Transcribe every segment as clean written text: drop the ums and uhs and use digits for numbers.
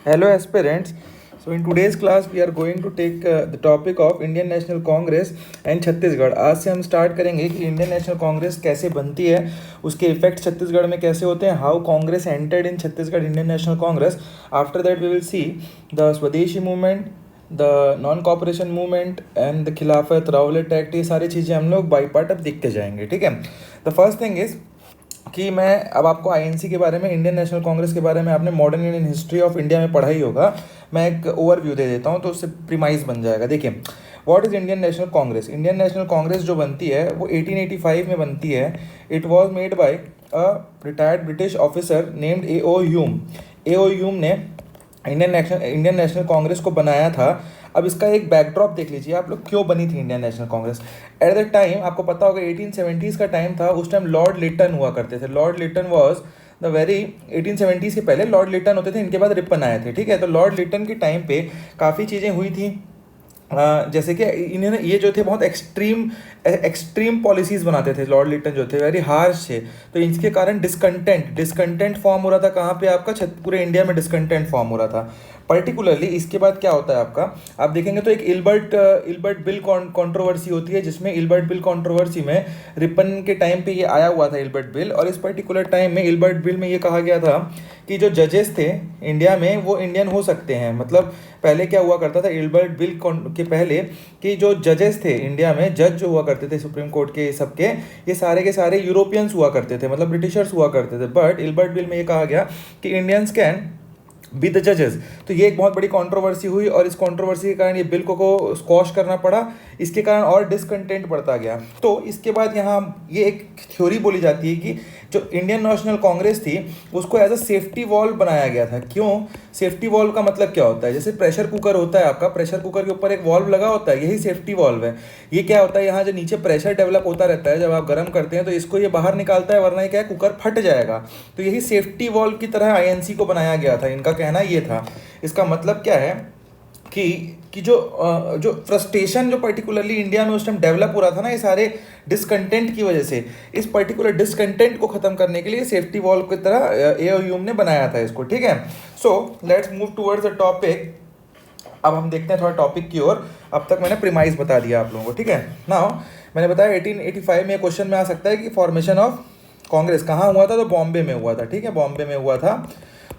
Hello, aspirants. So, in today's class, we are going to take the topic of Indian National Congress and Chhattisgarh. आज से हम start करेंगे कि Indian National Congress कैसे बनती है, उसके इफेक्ट छत्तीसगढ़ में कैसे होते हैं, how Congress entered in Chhattisgarh Indian National Congress. After that we will see the Swadeshi movement, the non cooperation movement and the Khilafat, Rowlatt Act. ये सारी चीज़ें हम लोग बाई पार्ट अब देखते जाएंगे. ठीक है. द फर्स्ट थिंग इज़ कि मैं अब आपको आईएनसी के बारे में, इंडियन नेशनल कांग्रेस के बारे में आपने modern Indian history of India में पढ़ा ही होगा. मैं एक ओवरव्यू दे देता हूँ तो उससे प्रीमाइज बन जाएगा. देखिए, what is Indian National Congress. Indian National Congress जो बनती है वो 1885 में बनती है. It was made by a retired British officer named a Hume. Hume ने इंडियन नेशनल कांग्रेस को बनाया था. अब इसका एक बैकड्रॉप देख लीजिए आप लोग, क्यों बनी थी Indian National Congress. Eight the time आपको पता होगा 1870s का टाइम था. उस टाइम लॉर्ड लिटन हुआ करते थे. Lord Lytton was the very 1870s के पहले लॉर्ड लिटन होते थे, इनके बाद रिपन आए थे. ठीक है. तो लॉर्ड लिटन के टाइम पे काफ़ी चीज़ें हुई थी. जैसे कि इन्होंने ये जो थे बहुत एक्सट्रीम पॉलिसीज़ बनाते थे. लॉर्ड लिटन जो थे वेरी हार्श थे. तो इसके कारण डिस्कंटेंट फॉर्म हो रहा था. कहाँ पे आपका पूरे इंडिया में डिस्कंटेंट फॉर्म हो रहा था. पर्टिकुलरली इसके बाद क्या होता है आपका, आप देखेंगे तो एक इल्बर्ट बिल कंट्रोवर्सी होती है, जिसमें इल्बर्ट बिल कंट्रोवर्सी में रिपन के टाइम पे ये आया हुआ था इल्बर्ट बिल. और इस पर्टिकुलर टाइम में इल्बर्ट बिल में ये कहा गया था कि जो जजेस थे इंडिया में वो इंडियन हो सकते हैं. मतलब पहले क्या हुआ करता था इल्बर्ट बिल के पहले, कि जो जजेस थे इंडिया में, जज जो हुआ करते थे सुप्रीम कोर्ट के सबके, ये सारे के सारे यूरोपियंस हुआ करते थे, मतलब ब्रिटिशर्स हुआ करते थे. बट इल्बर्ट बिल में ये कहा गया कि इंडियंस कैन बी द जजेस. तो ये एक बहुत बड़ी कंट्रोवर्सी हुई और इस कंट्रोवर्सी के कारण ये बिल को स्क्वॉश करना पड़ा. इसके कारण और डिसकंटेंट बढ़ता गया. तो इसके बाद यहाँ ये एक थ्योरी बोली जाती है कि जो इंडियन नेशनल कांग्रेस थी उसको एज अ सेफ्टी वॉल्व बनाया गया था. क्यों? सेफ्टी वॉल्व का मतलब क्या होता है, जैसे प्रेशर कुकर होता है आपका, प्रेशर कुकर के ऊपर एक वॉल्व लगा होता है, यही सेफ्टी वॉल्व है. ये क्या होता है, यहाँ जो नीचे प्रेशर डेवलप होता रहता है जब आप गर्म करते हैं तो इसको ये बाहर निकालता है, वरना ये क्या है, कुकर फट जाएगा. तो यही सेफ्टी वॉल्व की तरह आईएनसी को बनाया गया था. इनका कहना ये था. इसका मतलब क्या है कि जो फ्रस्ट्रेशन जो पर्टिकुलरली इंडिया में उस टाइम डेवलप हो रहा था ना, ये सारे डिसकंटेंट की वजह से, इस पर्टिकुलर डिसकंटेंट को ख़त्म करने के लिए सेफ्टी वॉल्व की तरह एओयूएम ने बनाया था इसको. ठीक है. So let's move towards the topic. अब हम देखते हैं थोड़ा टॉपिक की ओर. अब तक मैंने प्रीमाइज बता दिया आप लोगों को. ठीक है. नाउ मैंने बताया 1885 में क्वेश्चन में आ सकता है कि फॉर्मेशन ऑफ कांग्रेस कहाँ हुआ था. तो बॉम्बे में हुआ था. ठीक है. बॉम्बे में हुआ था.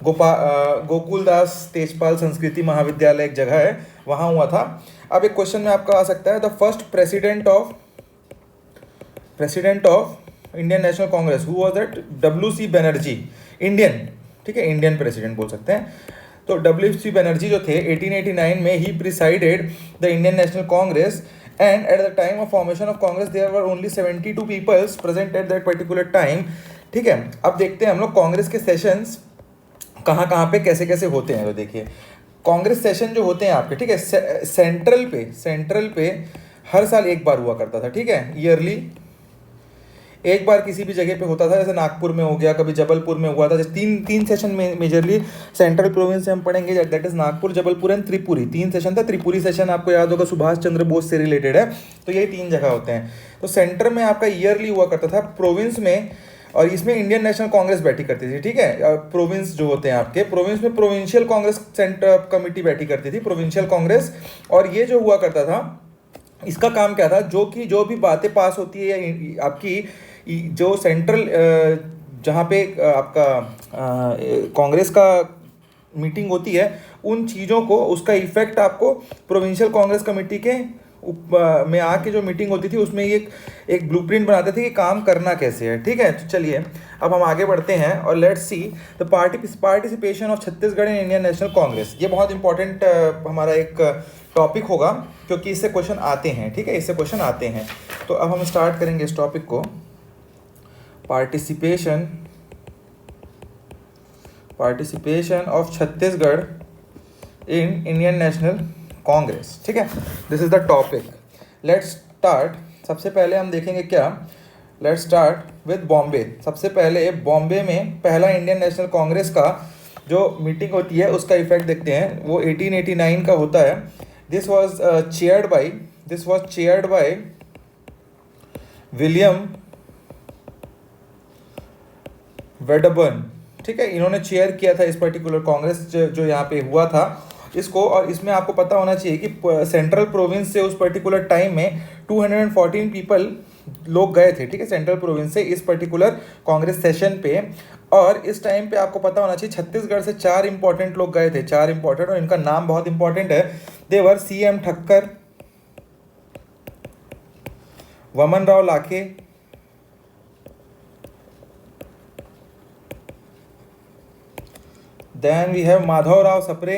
गोकुलदास तेजपाल संस्कृति महाविद्यालय एक जगह है, वहाँ हुआ था. अब एक क्वेश्चन में आपका आ सकता है, the first president of Indian National Congress who was that. W C Banerjee. Indian. ठीक है. इंडियन प्रेसिडेंट बोल सकते हैं. तो डब्ल्यू सी बनर्जी जो थे 1889 में ही presided the Indian National Congress. And at the time of formation of Congress there were only 72 peoples present at that particular time. ठीक है. अब देखते हैं हम लोग कांग्रेस के सेशंस कहाँ कहाँ पे कैसे कैसे होते हैं. तो देखिए, कांग्रेस सेशन जो होते हैं आपके, ठीक है, सेंट्रल पे हर साल एक बार हुआ करता था. ठीक है. ईयरली एक बार किसी भी जगह पे होता था. जैसे नागपुर में हो गया, कभी जबलपुर में हुआ था. जैसे तीन सेशन में मेजरली सेंट्रल प्रोविंस से हम पढ़ेंगे, that is Nagpur, Jabalpur and Tripuri. 3 session था. त्रिपुरी सेशन आपको याद होगा सुभाष चंद्र बोस से रिलेटेड है. तो यही 3 जगह होते हैं. तो सेंटर में आपका ईयरली हुआ करता था. प्रोविंस में, और इसमें इंडियन नेशनल कांग्रेस बैठी करती थी. ठीक है. प्रोविंस जो होते हैं आपके, प्रोविंस में प्रोविंशियल कांग्रेस सेंटर कमेटी बैठी करती थी, प्रोविंशियल कांग्रेस. और ये जो हुआ करता था, इसका काम क्या था, जो भी बातें पास होती है आपकी, जो सेंट्रल जहाँ पे आपका कांग्रेस का मीटिंग होती है, उन चीज़ों को, उसका इफेक्ट आपको प्रोविंशियल कांग्रेस कमेटी के में आके जो मीटिंग होती थी उसमें ये एक ब्लूप्रिंट बनाते थे कि काम करना कैसे है. ठीक है. तो चलिए अब हम आगे बढ़ते हैं और let's see the participation of Chhattisgarh in Indian National Congress. ये बहुत इंपॉर्टेंट हमारा एक टॉपिक होगा क्योंकि इससे क्वेश्चन आते हैं. ठीक है. इससे क्वेश्चन आते हैं. तो अब हम स्टार्ट करेंगे इस टॉपिक को. Participation of Chhattisgarh in Indian National Congress. ठीक है. This is the topic. Let's start. सबसे पहले हम देखेंगे क्या, लेट्स स्टार्ट विद बॉम्बे. सबसे पहले बॉम्बे में पहला इंडियन नेशनल कांग्रेस का जो मीटिंग होती है उसका इफेक्ट देखते हैं. वो 1889 का होता है. This was chaired by William Wedderburn. ठीक है, इन्होंने चेयर किया था इस पर्टिकुलर कांग्रेस जो यहाँ पे हुआ था इसको। और इसमें आपको पता होना चाहिए कि सेंट्रल प्रोविंस से उस पर्टिकुलर टाइम में 214 पीपल लोग गए थे, ठीक है, सेंट्रल प्रोविंस से इस पर्टिकुलर कांग्रेस सेशन पे। और इस टाइम पे आपको पता होना चाहिए छत्तीसगढ़ से 4 इंपॉर्टेंट लोग गए थे, 4 इंपॉर्टेंट, और इनका नाम बहुत इंपॉर्टेंट है। देवर CM Thakkar, Vaman Rao Lakhe, then we have Madhav Rao Sapre,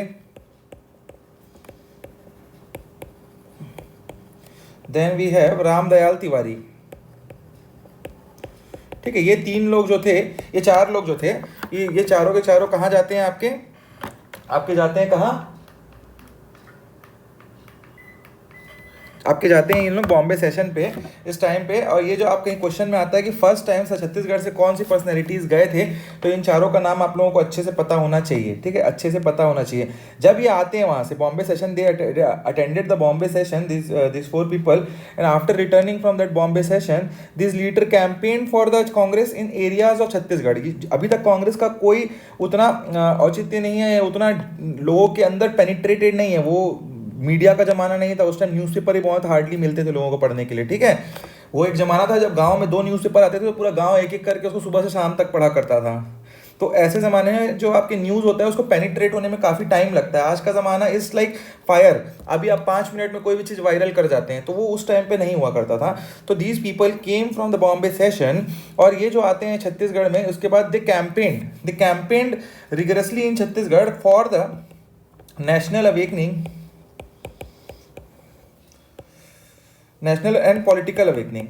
then we have Ramdayal Tiwari. ठीक है, ये 3 लोग जो थे, ये 4 लोग जो थे, ये चारों के चारों कहाँ जाते हैं आपके जाते हैं कहाँ, आपके जाते हैं इन लोग बॉम्बे सेशन पे इस टाइम पे। और ये जो आपके क्वेश्चन में आता है कि फर्स्ट टाइम से छत्तीसगढ़ से कौन सी पर्सनैलिटीज गए थे, तो इन चारों का नाम आप लोगों को अच्छे से पता होना चाहिए, ठीक है, अच्छे से पता होना चाहिए। जब ये आते हैं वहाँ से Bombay session, they attended the Bombay session, this 4 people, and after returning from that Bombay session this leader campaign for the Congress in areas of Chhattisgarh. अभी तक कांग्रेस का कोई उतना औचित्य नहीं है, उतना लोगों के अंदर पेनिट्रेटेड नहीं है। वो मीडिया का जमाना नहीं था उस टाइम, न्यूज़पेपर ही बहुत हार्डली मिलते थे लोगों को पढ़ने के लिए, ठीक है। वो एक जमाना था जब गांव में 2 न्यूज़पेपर आते थे तो पूरा गांव एक एक करके उसको सुबह से शाम तक पढ़ा करता था। तो ऐसे ज़माने में जो आपके न्यूज़ होता है उसको पेनिट्रेट होने में काफ़ी टाइम लगता है। आज का ज़माना इज़ लाइक फायर, अभी आप 5 मिनट में कोई भी चीज़ वायरल कर जाते हैं, तो वो उस टाइम पे नहीं हुआ करता था। तो these people came from the Bombay session, और ये जो आते हैं छत्तीसगढ़ में, उसके बाद they campaigned rigorously in Chhattisgarh for the national and political awakening.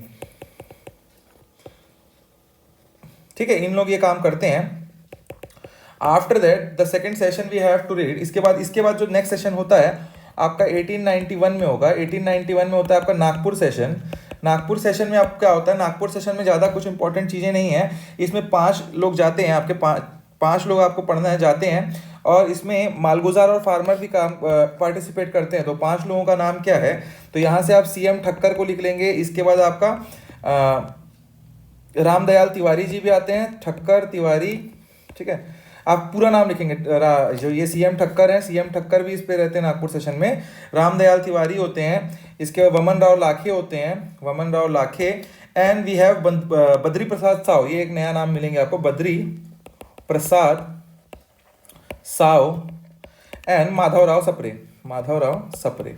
ठीक है, इन लोग ये काम करते हैं। After that the second session we have to read, इसके बाद जो नेक्स्ट सेशन होता है आपका 1891 में होगा। 1891 में होता है आपका नागपुर सेशन। नागपुर सेशन में आपका क्या होता है, नागपुर सेशन में ज़्यादा कुछ इंपॉर्टेंट चीज़ें नहीं है। इसमें 5 लोग जाते हैं, आपके 5 लोग आपको पढ़ना है जाते हैं, और इसमें मालगुजार और फार्मर भी काम पार्टिसिपेट करते हैं। तो 5 लोगों का नाम क्या है, तो यहाँ से आप सीएम ठक्कर को लिख लेंगे। इसके बाद आपका रामदयाल तिवारी जी भी आते हैं, ठक्कर तिवारी, ठीक है, आप पूरा नाम लिखेंगे। जो ये सीएम ठक्कर हैं, सीएम ठक्कर भी इस पे रहते हैं नागपुर सेशन में। रामदयाल तिवारी होते हैं, इसके बाद वामन राव लाखे होते हैं, वामन राव लाखे, and we have Badri Prasad Sao, ये एक नया नाम मिलेंगे आपको, बद्री प्रसाद साव, एंड माधव राव सप्रे।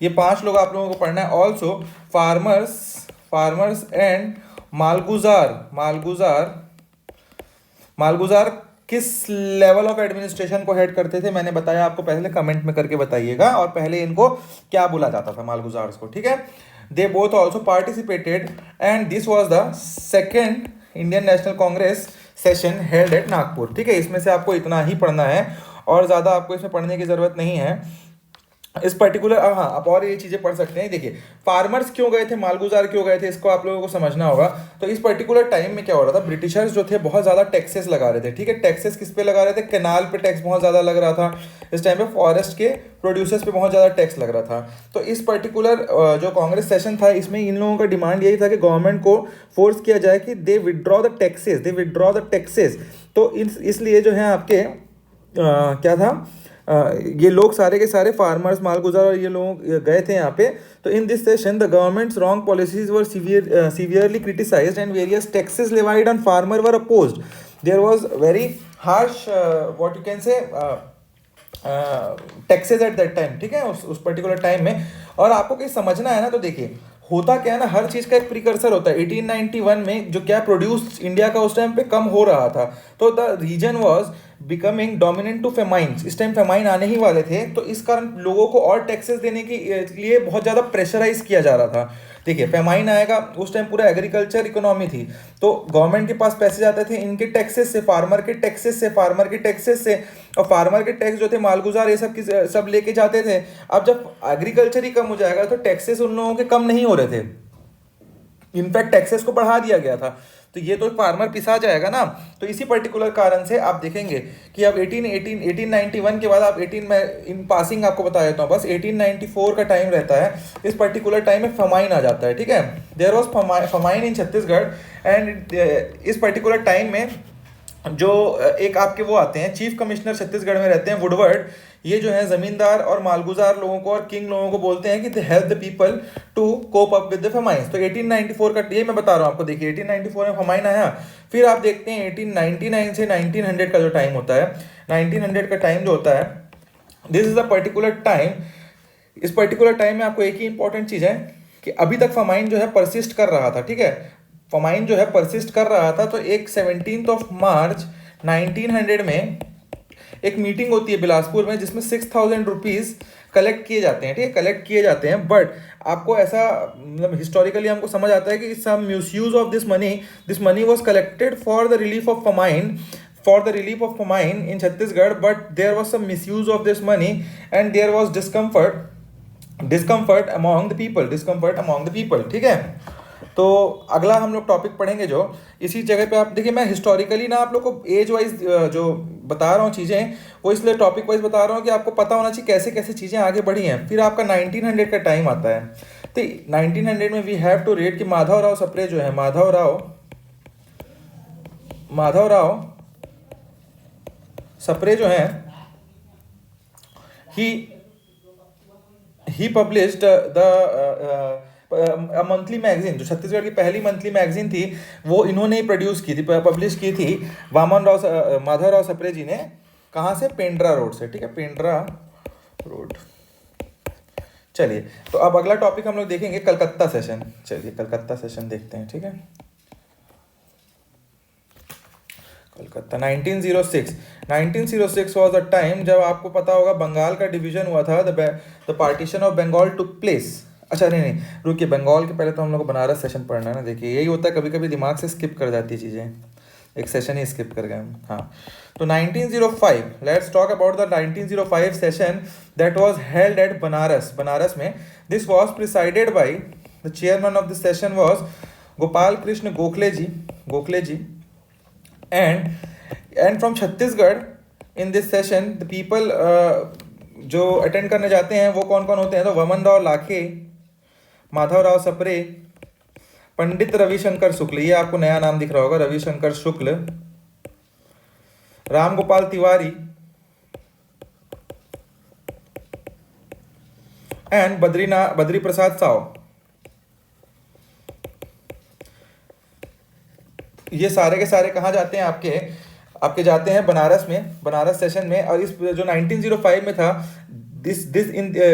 ये 5 लोग आप लोगों को पढ़ना है। ऑल्सो फार्मर्स एंड मालगुजार किस लेवल ऑफ एडमिनिस्ट्रेशन को हेड करते थे, मैंने बताया आपको पहले, कमेंट में करके बताइएगा। और पहले इनको क्या बोला जाता था मालगुजार्स को, ठीक है। They both also participated, and this was the second Indian National Congress session held at Nagpur. ठीक है, इसमें से आपको इतना ही पढ़ना है और ज़्यादा आपको इसमें पढ़ने की ज़रूरत नहीं है इस पर्टिकुलर। हाँ, आप और ये चीज़ें पढ़ सकते हैं। देखिए, फार्मर्स क्यों गए थे, मालगुजार क्यों गए थे, इसको आप लोगों को समझना होगा। तो इस पर्टिकुलर टाइम में क्या हो रहा था, ब्रिटिशर्स जो थे बहुत ज़्यादा टैक्सेस लगा रहे थे। ठीक है, टैक्सेस किस पे लगा रहे थे, कैनाल पे टैक्स बहुत ज़्यादा लग रहा था इस टाइम पे, फॉरेस्ट के प्रोड्यूसर्स पे बहुत ज़्यादा टैक्स लग रहा था। तो इस पर्टिकुलर जो कांग्रेस सेशन था, इसमें इन लोगों का डिमांड यही था कि गवर्नमेंट को फोर्स किया जाए कि दे विड्रॉ द टैक्सेस। तो इसलिए जो है आपके क्या था, ये लोग सारे के सारे फार्मर्स, मालगुजार और ये लोग गए थे यहाँ पे। तो in this session the government's wrong policies were severely criticised and various taxes levied on farmer were opposed. There was very harsh what you can say taxes at that time. ठीक है, उस पर्टिकुलर टाइम में। और आपको कहीं समझना है ना, तो देखिए होता क्या है ना, हर चीज़ का एक प्रिकर्सर होता है। 1891 में जो क्या प्रोड्यूस इंडिया का उस टाइम पे कम हो रहा था, तो the reason was becoming dominant to famines. इस टाइम फेमाइन आने ही वाले थे, तो इस कारण लोगों को और टैक्सेस देने के लिए बहुत ज़्यादा प्रेशराइज किया जा रहा था। देखिए, फेमाइन आएगा, उस टाइम पूरा एग्रीकल्चर इकोनॉमी थी, तो गवर्नमेंट के पास पैसे जाते थे इनके टैक्सेस से, फार्मर के टैक्सेस से, और फार्मर के टैक्स जो थे मालगुजार ये सब लेके जाते थे। अब जब एग्रीकल्चर ही कम हो जाएगा तो टैक्सेस उन लोगों के कम नहीं हो रहे थे, इनफैक्ट टैक्सेस को बढ़ा दिया गया था। तो ये तो फार्मर पिसा जाएगा ना। तो इसी पर्टिकुलर कारण से आप देखेंगे कि अब 1891 के बाद आप 18 में इन पासिंग आपको बता देता हूँ बस, 1894 का टाइम रहता है। इस पर्टिकुलर टाइम में फमाइन आ जाता है। ठीक है, there was famine in Chhattisgarh, and इस पर्टिकुलर टाइम में जो एक आपके वो आते हैं चीफ कमिश्नर छत्तीसगढ़ में रहते हैं वुडवर्ड, ये जो है जमींदार और मालगुजार लोगों को और किंग लोगों को बोलते हैं कि they help the people to cope up with the famines. तो 1894 का ये मैं बता रहा हूँ आपको, देखिए 1894 में फेमाइन आया, फिर आप देखते हैं 1899 से 1900 का जो टाइम होता है, 1900 का टाइम जो होता है, this is a particular time. इस पर्टिकुलर टाइम में आपको एक ही इंपॉर्टेंट चीज़ है कि अभी तक फेमाइन जो है परसिस्ट कर रहा था, ठीक है, फेमाइन जो है परसिस्ट कर रहा था। तो एक 17 मार्च 1900 में एक मीटिंग होती है बिलासपुर में, जिसमें 6,000 रुपीज़ कलेक्ट किए जाते हैं, ठीक है, कलेक्ट किए जाते हैं। बट आपको ऐसा मतलब हिस्टोरिकली हमको समझ आता है कि some misuse of this money was collected for the relief of famine, for the relief of famine in Chhattisgarh, but there was some misuse of this money and there was discomfort among the people, ठीक है। तो अगला हम लोग topic पढ़ेंगे जो इसी जगह पे, आप देखिए मैं हिस्टोरिकली ना आप लोग को एज वाइज जो बता रहा हूँ चीज़ें, वो इसलिए टॉपिक वाइज बता रहा हूँ कि आपको पता होना चाहिए कैसे कैसे चीज़ें आगे बढ़ी हैं। फिर आपका 1900 का टाइम आता है, तो 1900 में वी हैव टू रेड कि माधवराव सप्रे जो है, माधवराव सप्रे जो है, ही पब्लिश्ड द मंथली मैगजीन, जो छत्तीसगढ़ की पहली मंथली मैगजीन थी वो इन्होंने ही प्रोड्यूस की थी, पब्लिश की थी माधवराव सप्रे जी ने। कहाँ से? पेंड्रा रोड से, ठीक है, पेंड्रा रोड। चलिए, तो अब अगला टॉपिक हम लोग देखेंगे कलकत्ता सेशन। चलिए कलकत्ता सेशन देखते हैं, ठीक है। कलकत्ता 1906 वॉज अ टाइम जब आपको पता होगा बंगाल का डिवीजन हुआ था, the partition of Bengal took place. अच्छा नहीं रुकिए, बंगाल के पहले तो हम लोग को बनारस सेशन पढ़ना है ना। देखिए यही होता है, कभी कभी दिमाग से स्किप कर जाती है चीज़ें, एक सेशन ही स्किप कर गए हम। हाँ, तो 1905, let's talk about the 1905 session that was held at Banaras में। This was presided by the chairman of this session was Gopal Krishna Gokhale ji and from Chhattisgarh in this session the people जो अटेंड करने जाते हैं वो कौन कौन होते हैं? तो वामनराव लाखे, माधवराव सप्रे, पंडित रविशंकर शुक्ल, ये आपको नया नाम दिख रहा होगा, रविशंकर शुक्ल, राम गोपाल तिवारी एंड बद्री प्रसाद साव। ये सारे के सारे कहाँ जाते हैं? आपके जाते हैं बनारस में, बनारस सेशन में। और इस जो 1905 में था,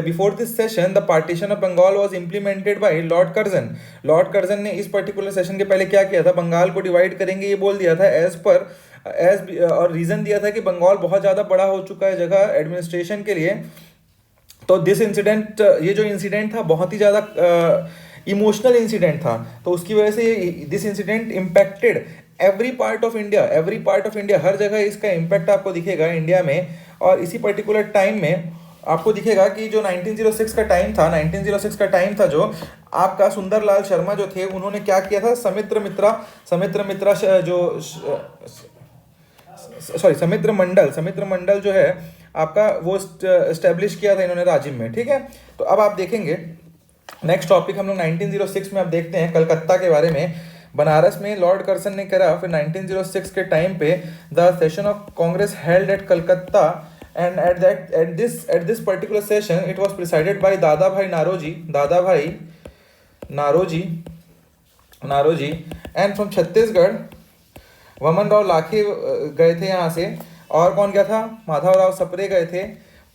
before this session the partition of Bengal was implemented by Lord Curzon ने इस पर्टिकुलर सेशन के पहले क्या किया था? बंगाल को डिवाइड करेंगे ये बोल दिया था और रीजन दिया था कि बंगाल बहुत ज़्यादा बड़ा हो चुका है जगह एडमिनिस्ट्रेशन के लिए। तो दिस इंसिडेंट, ये जो इंसिडेंट था बहुत ही ज़्यादा इमोशनल इंसिडेंट था, तो उसकी वजह से this incident impacted every part of India, हर जगह इसका इम्पैक्ट आपको दिखेगा इंडिया में। और इसी पर्टिकुलर टाइम में आपको दिखेगा कि जो 1906 का टाइम था, जो आपका सुंदरलाल शर्मा जो थे, उन्होंने क्या किया था? समित्र मंडल जो है आपका, वो एस्टेब्लिश किया था इन्होंने राजिम में, ठीक है। तो अब आप देखेंगे नेक्स्ट टॉपिक हम लोग 1906 में आप देखते हैं कलकत्ता के बारे में। बनारस में लॉर्ड कर्जन ने करा, फिर 1906 के टाइम पे the session of Congress held eight Calcutta and at this particular session it was presided bye दादा भाई नारोजी एंड फ्रॉम छत्तीसगढ़ वामनराव लाखे गए थे यहाँ से, और कौन गया था? माधवराव सप्रे गए थे,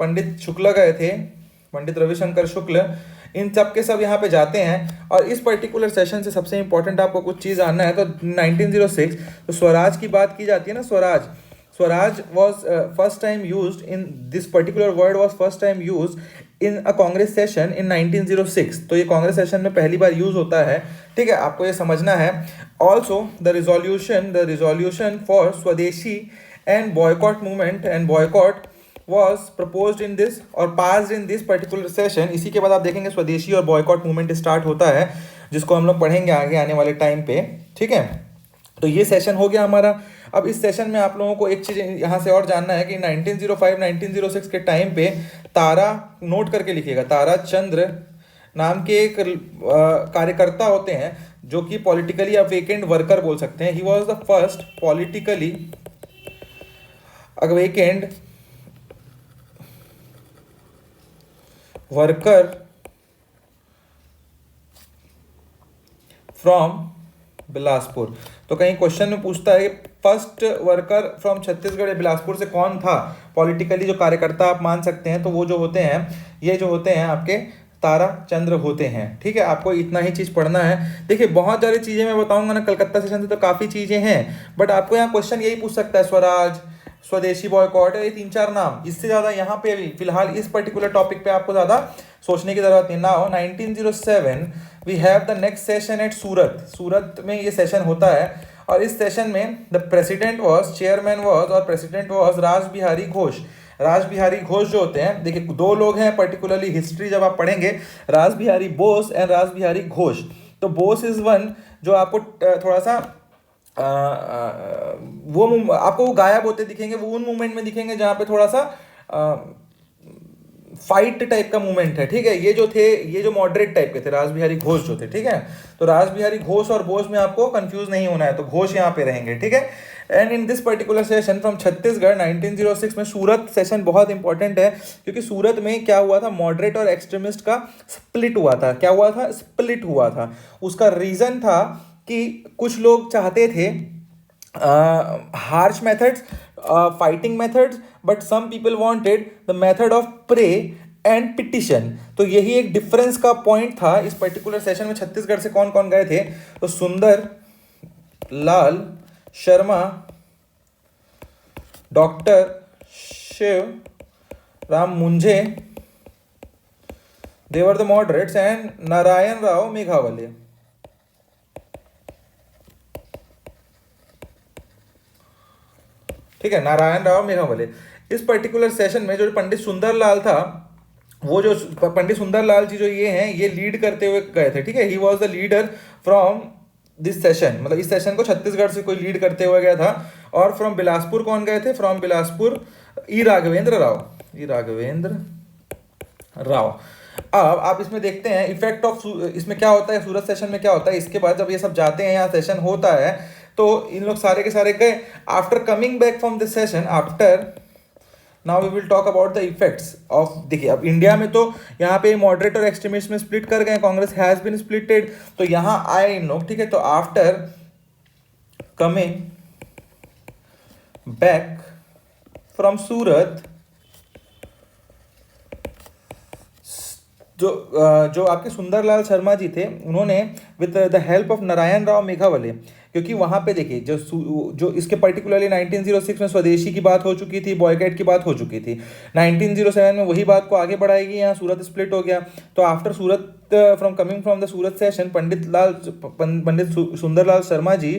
पंडित शुक्ला गए थे, पंडित रविशंकर शुक्ल, इन सब के सब यहाँ पे जाते हैं। और इस पर्टिकुलर सेशन से सबसे इंपॉर्टेंट आपको कुछ चीज़ जानना है। तो 1906 तो स्वराज की बात की जाती है ना, Swaraj was first time used in this particular word was first time use in a Congress session in 1906। तो ये कांग्रेस सेशन में पहली बार यूज होता है, ठीक है, आपको ये समझना है। ऑल्सो द रिजोल्यूशन फॉर स्वदेशी and boycott movement boycott was proposed in this और passed in this particular session। इसी के बाद आप देखेंगे स्वदेशी और बॉयकॉट मूवमेंट स्टार्ट होता है, जिसको हम लोग पढ़ेंगे आगे आने वाले टाइम पे, ठीक है। तो ये सेशन हो गया हमारा। अब इस सेशन में आप लोगों को एक चीज़ यहाँ से और जानना है कि 1905-1906 के टाइम पे तारा, नोट करके लिखिएगा, तारा चंद्र नाम के एक कार्यकर्ता होते हैं जो कि पॉलिटिकली आप वेकेंट वर्कर बोल सकते हैं। He was the first politically awakened worker from Bilaspur. तो कहीं क्वेश्चन में पूछता है कि फर्स्ट वर्कर फ्रॉम छत्तीसगढ़ या बिलासपुर से कौन था पॉलिटिकली, जो कार्यकर्ता आप मान सकते हैं, तो वो जो होते हैं, ये जो होते हैं आपके तारा चंद्र होते हैं। ठीक है, आपको इतना ही चीज़ पढ़ना है। देखिए बहुत सारी चीज़ें मैं बताऊंगा ना, कलकत्ता सेशन से तो काफ़ी चीज़ें हैं, बट आपको यहाँ क्वेश्चन यही पूछ सकता है, स्वराज, स्वदेशी बॉयकॉट, ये 3-4 नाम, इससे ज़्यादा यहाँ पे अभी फिलहाल इस पर्टिकुलर टॉपिक पे आपको ज़्यादा सोचने की ज़रूरत नहीं। Now 1907 we have the next session at Surat. Surat में ये सेशन होता है, और इस सेशन में the president was, chairman was, और प्रेसिडेंट वॉज राज बिहारी घोष। राज बिहारी घोष जो होते हैं, देखिए दो लोग हैं पर्टिकुलरली, हिस्ट्री जब आप पढ़ेंगे, राज बिहारी बोस एंड राज बिहारी घोष। तो बोस इज वन जो आपको थोड़ा सा वो आपको वो गायब होते दिखेंगे, वो उन मूवमेंट में दिखेंगे जहाँ पे थोड़ा सा फाइट टाइप का मूवमेंट है। ठीक है, ये जो थे, ये जो मॉडरेट टाइप के थे, राज बिहारी घोष जो थे। ठीक है, तो राज बिहारी घोष और बोस में आपको कंफ्यूज नहीं होना है, तो घोष यहाँ पे रहेंगे। ठीक है, and in this particular session from Chhattisgarh 1906 में, सूरत सेशन बहुत इंपॉर्टेंट है, क्योंकि सूरत में क्या हुआ था, मॉडरेट और एक्सट्रीमिस्ट का स्प्लिट हुआ था। क्या हुआ था? स्प्लिट हुआ था। उसका रीजन था कि कुछ लोग चाहते थे harsh methods, fighting methods, but some people wanted the method of pray and petition. तो यही एक डिफरेंस का पॉइंट था इस पर्टिकुलर सेशन में। छत्तीसगढ़ से कौन कौन गए थे? तो Sundar Lal Sharma, doctor Shiv Ram Munje, they were the moderates, and Narayan Rao Meghawale. ठीक है, नारायण राव मेघावले। इस पर्टिकुलर सेशन में जो पंडित सुंदरलाल था, वो जो पंडित सुंदरलाल जी जो ये हैं, ये लीड करते हुए गए थे। ठीक है, he was the leader from this session, मतलब इस सेशन को छत्तीसगढ़ से कोई लीड करते हुए गया था। और फ्रॉम बिलासपुर कौन गए थे? फ्रॉम बिलासपुर ई राघवेंद्र राव, ई राघवेंद्र राव। अब आप इसमें देखते हैं इफेक्ट ऑफ, इसमें क्या होता है, सूरत सेशन में क्या होता है, इसके बाद जब ये सब जाते हैं, यहाँ सेशन होता है, तो इन लोग सारे के सारे गए। After coming back from this session, after now we will talk about the effects of. देखिए अब इंडिया में तो यहाँ पे मॉडरेट और एक्सट्रीमिस्ट में स्प्लिट कर गए, कांग्रेस हैज बीन स्प्लिटेड, तो यहाँ आए इन लोग। ठीक है, तो after coming back from Surat, जो आपके सुंदरलाल शर्मा जी थे, उन्होंने with the help of Narayan Rao Meghawale, क्योंकि वहाँ पे देखिए जो इसके पर्टिकुलरली 1906 में स्वदेशी की बात हो चुकी थी, बॉयकॉट की बात हो चुकी थी, 1907 में वही बात को आगे बढ़ाएगी, यहाँ सूरत स्प्लिट हो गया। तो after Surat, from coming from the Surat session, Pandit Sundarlal Sharma ji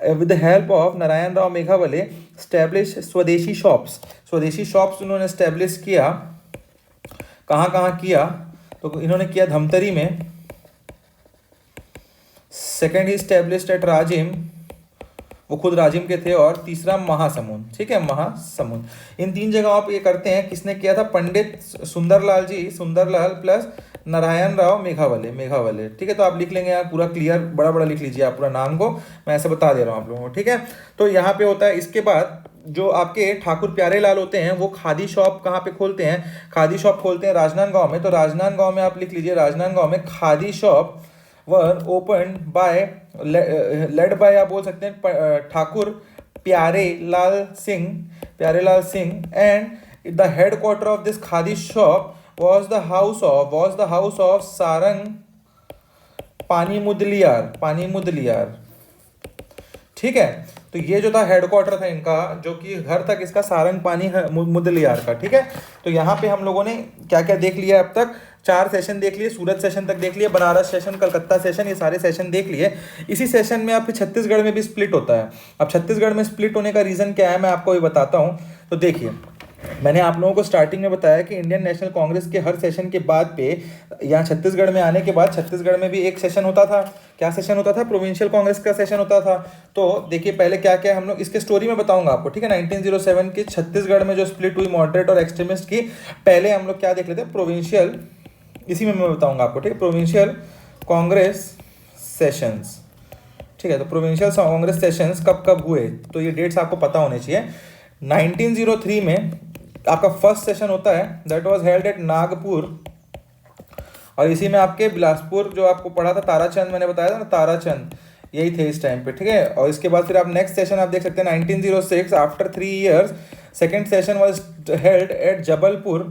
with the help of Narayan Rao Meghawale establish swadeshi shops. Swadeshi shops उन्होंने स्टैब्लिश किया। कहाँ कहाँ किया? तो इन्होंने किया धमतरी में, सेकेंड ही स्टैब्लिश्ड एट राजिम, वो खुद राजिम के थे, और तीसरा महासमुंद। ठीक है, महासमुंद। इन 3 जगहों पे ये करते हैं। किसने किया था? पंडित सुंदरलाल जी, सुंदरलाल प्लस नारायण राव मेघावले। ठीक है, तो आप लिख लेंगे यहाँ पूरा क्लियर, बड़ा बड़ा लिख लीजिए आप पूरा नाम को, मैं ऐसे बता दे रहा हूँ आप लोगों को। ठीक है, तो यहाँ पे होता है। इसके बाद जो आपके ठाकुर प्यारे लाल होते हैं, वो खादी शॉप कहाँ पे खोलते हैं? खादी शॉप खोलते हैं राजनांदगांव में। तो राजनांदगांव में आप लिख लीजिए, राजनांदगांव में khadi shop were open by, led by आप बोल सकते हैं Thakur Pyare Lal Singh, and the head quarter of this khadi shop was the house of Sarang Pani Mudaliar. ठीक है, तो ये जो था हेडक्वार्टर था इनका, जो कि घर तक इसका सारंग पानी मुदलियार का। ठीक है, तो यहाँ पे हम लोगों ने क्या क्या देख लिया अब तक? 4 सेशन देख लिए, सूरत सेशन तक देख लिए, बनारस सेशन, कलकत्ता सेशन, ये सारे सेशन देख लिए। इसी सेशन में आप छत्तीसगढ़ में भी स्प्लिट होता है। अब छत्तीसगढ़ में स्प्लिट होने का रीज़न क्या है, मैं आपको ये बताता हूँ। तो देखिए, मैंने आप लोगों को स्टार्टिंग में बताया कि इंडियन नेशनल कांग्रेस के हर सेशन के बाद पे, यहाँ छत्तीसगढ़ में आने के बाद, छत्तीसगढ़ में भी एक सेशन होता था। क्या सेशन होता था? प्रोविंशियल कांग्रेस का सेशन होता था। तो देखिए पहले क्या क्या हम लोग इसके स्टोरी में बताऊंगा आपको। ठीक है, 1907 की छत्तीसगढ़ में जो स्प्लिट हुई मॉडरेट और एक्सट्रीमिस्ट की, पहले हम लोग क्या देख लेते हैं? प्रोविंशियल, इसी में मैं बताऊंगा आपको। ठीक है, प्रोविंशियल कांग्रेस सेशंस। ठीक है, तो प्रोविंशियल कांग्रेस सेशंस कब कब हुए, तो ये डेट्स आपको पता होने चाहिए। 1903 में आपका फर्स्ट सेशन होता है, that was held eight Nagpur, और इसी में आपके बिलासपुर जो आपको पढ़ा था ताराचंद, मैंने बताया था ना ताराचंद, यही थे इस टाइम पे, ठीक है। और इसके बाद फिर आप नेक्स्ट सेशन आप देख सकते हैं 1906, after 3 years second session was held eight Jabalpur,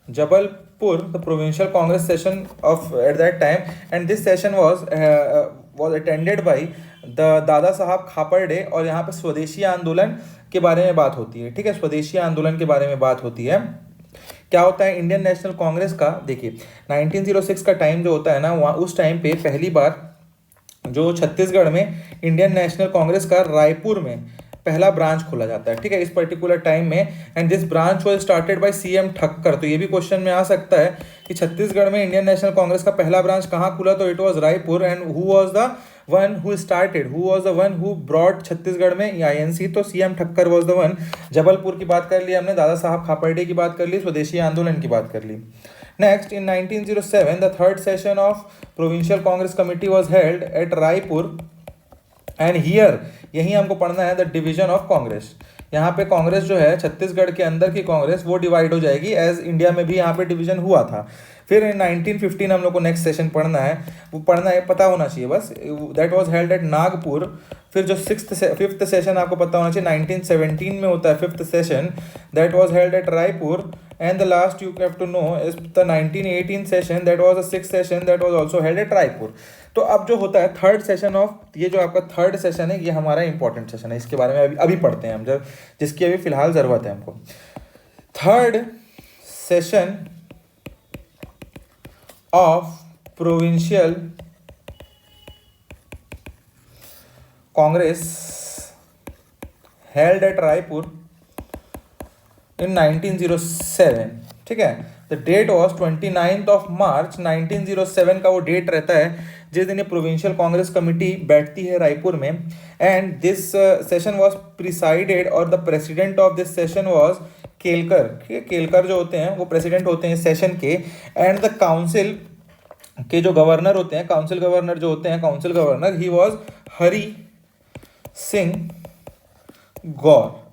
the provincial Congress session of eight that time, and this session was attended by the दादा साहब खापर्डे, और यहाँ पे स्वदेशी आंदोलन के बारे में बात होती है, ठीक है, स्वदेशी आंदोलन के बारे में बात होती है। क्या होता है इंडियन नेशनल कांग्रेस का, देखिए 1906 का टाइम जो होता है ना, वहाँ उस टाइम पे पहली बार जो छत्तीसगढ़ में इंडियन नेशनल कांग्रेस का रायपुर में पहला ब्रांच खोला जाता है, ठीक है, इस पर्टिकुलर टाइम में, and this branch was started by CM Thakkar. तो ये भी क्वेश्चन में आ सकता है कि छत्तीसगढ़ में इंडियन नेशनल कांग्रेस का पहला ब्रांच कहाँ खुला, तो it was Raipur, and who was the one who brought Chhattisgarh में आईएनसी, तो CM Thakkar was the one. Jabalpur की बात कर ली हमने, दादा साहब खापर्डे की बात कर ली, स्वदेशी आंदोलन की बात कर ली। Next, in 1907, the third session of Provincial Congress Committee was held at Raipur, and here यही हमको पढ़ना है द डिवीजन ऑफ कांग्रेस। यहाँ पे कांग्रेस जो है छत्तीसगढ़ के अंदर की कांग्रेस वो डिवाइड हो जाएगी, एज इंडिया में भी यहाँ पे डिवीजन हुआ था। फिर 1915 हम लोग को नेक्स्ट सेशन पढ़ना है, वो पढ़ना है, पता होना चाहिए बस, that was held eight Nagpur. फिर जो फिफ्थ सेशन आपको पता होना चाहिए 1917 में होता है fifth session, that was held at Raipur, and the last you have to know is the 1918 session, that was the sixth session, that was also held at Raipur. तो अब जो होता है थर्ड सेशन ऑफ, ये जो आपका थर्ड सेशन है ये हमारा इंपॉर्टेंट सेशन है, इसके बारे में अभी पढ़ते हैं हम, जब जिसकी अभी फिलहाल ज़रूरत है हमको। Third session of provincial Congress held at Raipur in 1907, ठीक है। The date was 29th of March 1907 का वो डेट रहता है जिस दिन ये प्रोविंशियल कांग्रेस कमेटी बैठती है रायपुर में, and this session was presided, और the president of this session was Kelkar, ठीक है, केलकर जो होते हैं वो प्रेसिडेंट होते हैं सेशन के, एंड द काउंसिल के जो गवर्नर होते हैं, काउंसिल गवर्नर जो होते हैं, council governor he was Hari Singh Gour,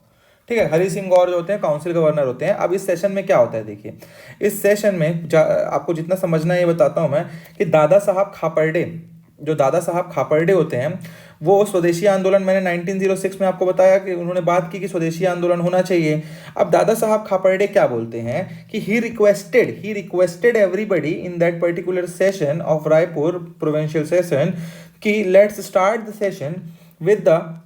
ठीक है, हरि सिंह गौर जो होते हैं काउंसिल गवर्नर होते हैं। अब इस सेशन में क्या होता है, देखिए इस सेशन में आपको जितना समझना है ये बताता हूं मैं, कि दादा साहब खापर्डे, जो दादा साहब खापर्डे होते हैं वो स्वदेशी आंदोलन, मैंने 1906 में आपको बताया कि उन्होंने बात की कि स्वदेशी आंदोलन होना चाहिए। अब दादा साहब खापर्डे क्या बोलते हैं कि he requested everybody in that particular session of Raipur provincial session कि let's start the session with the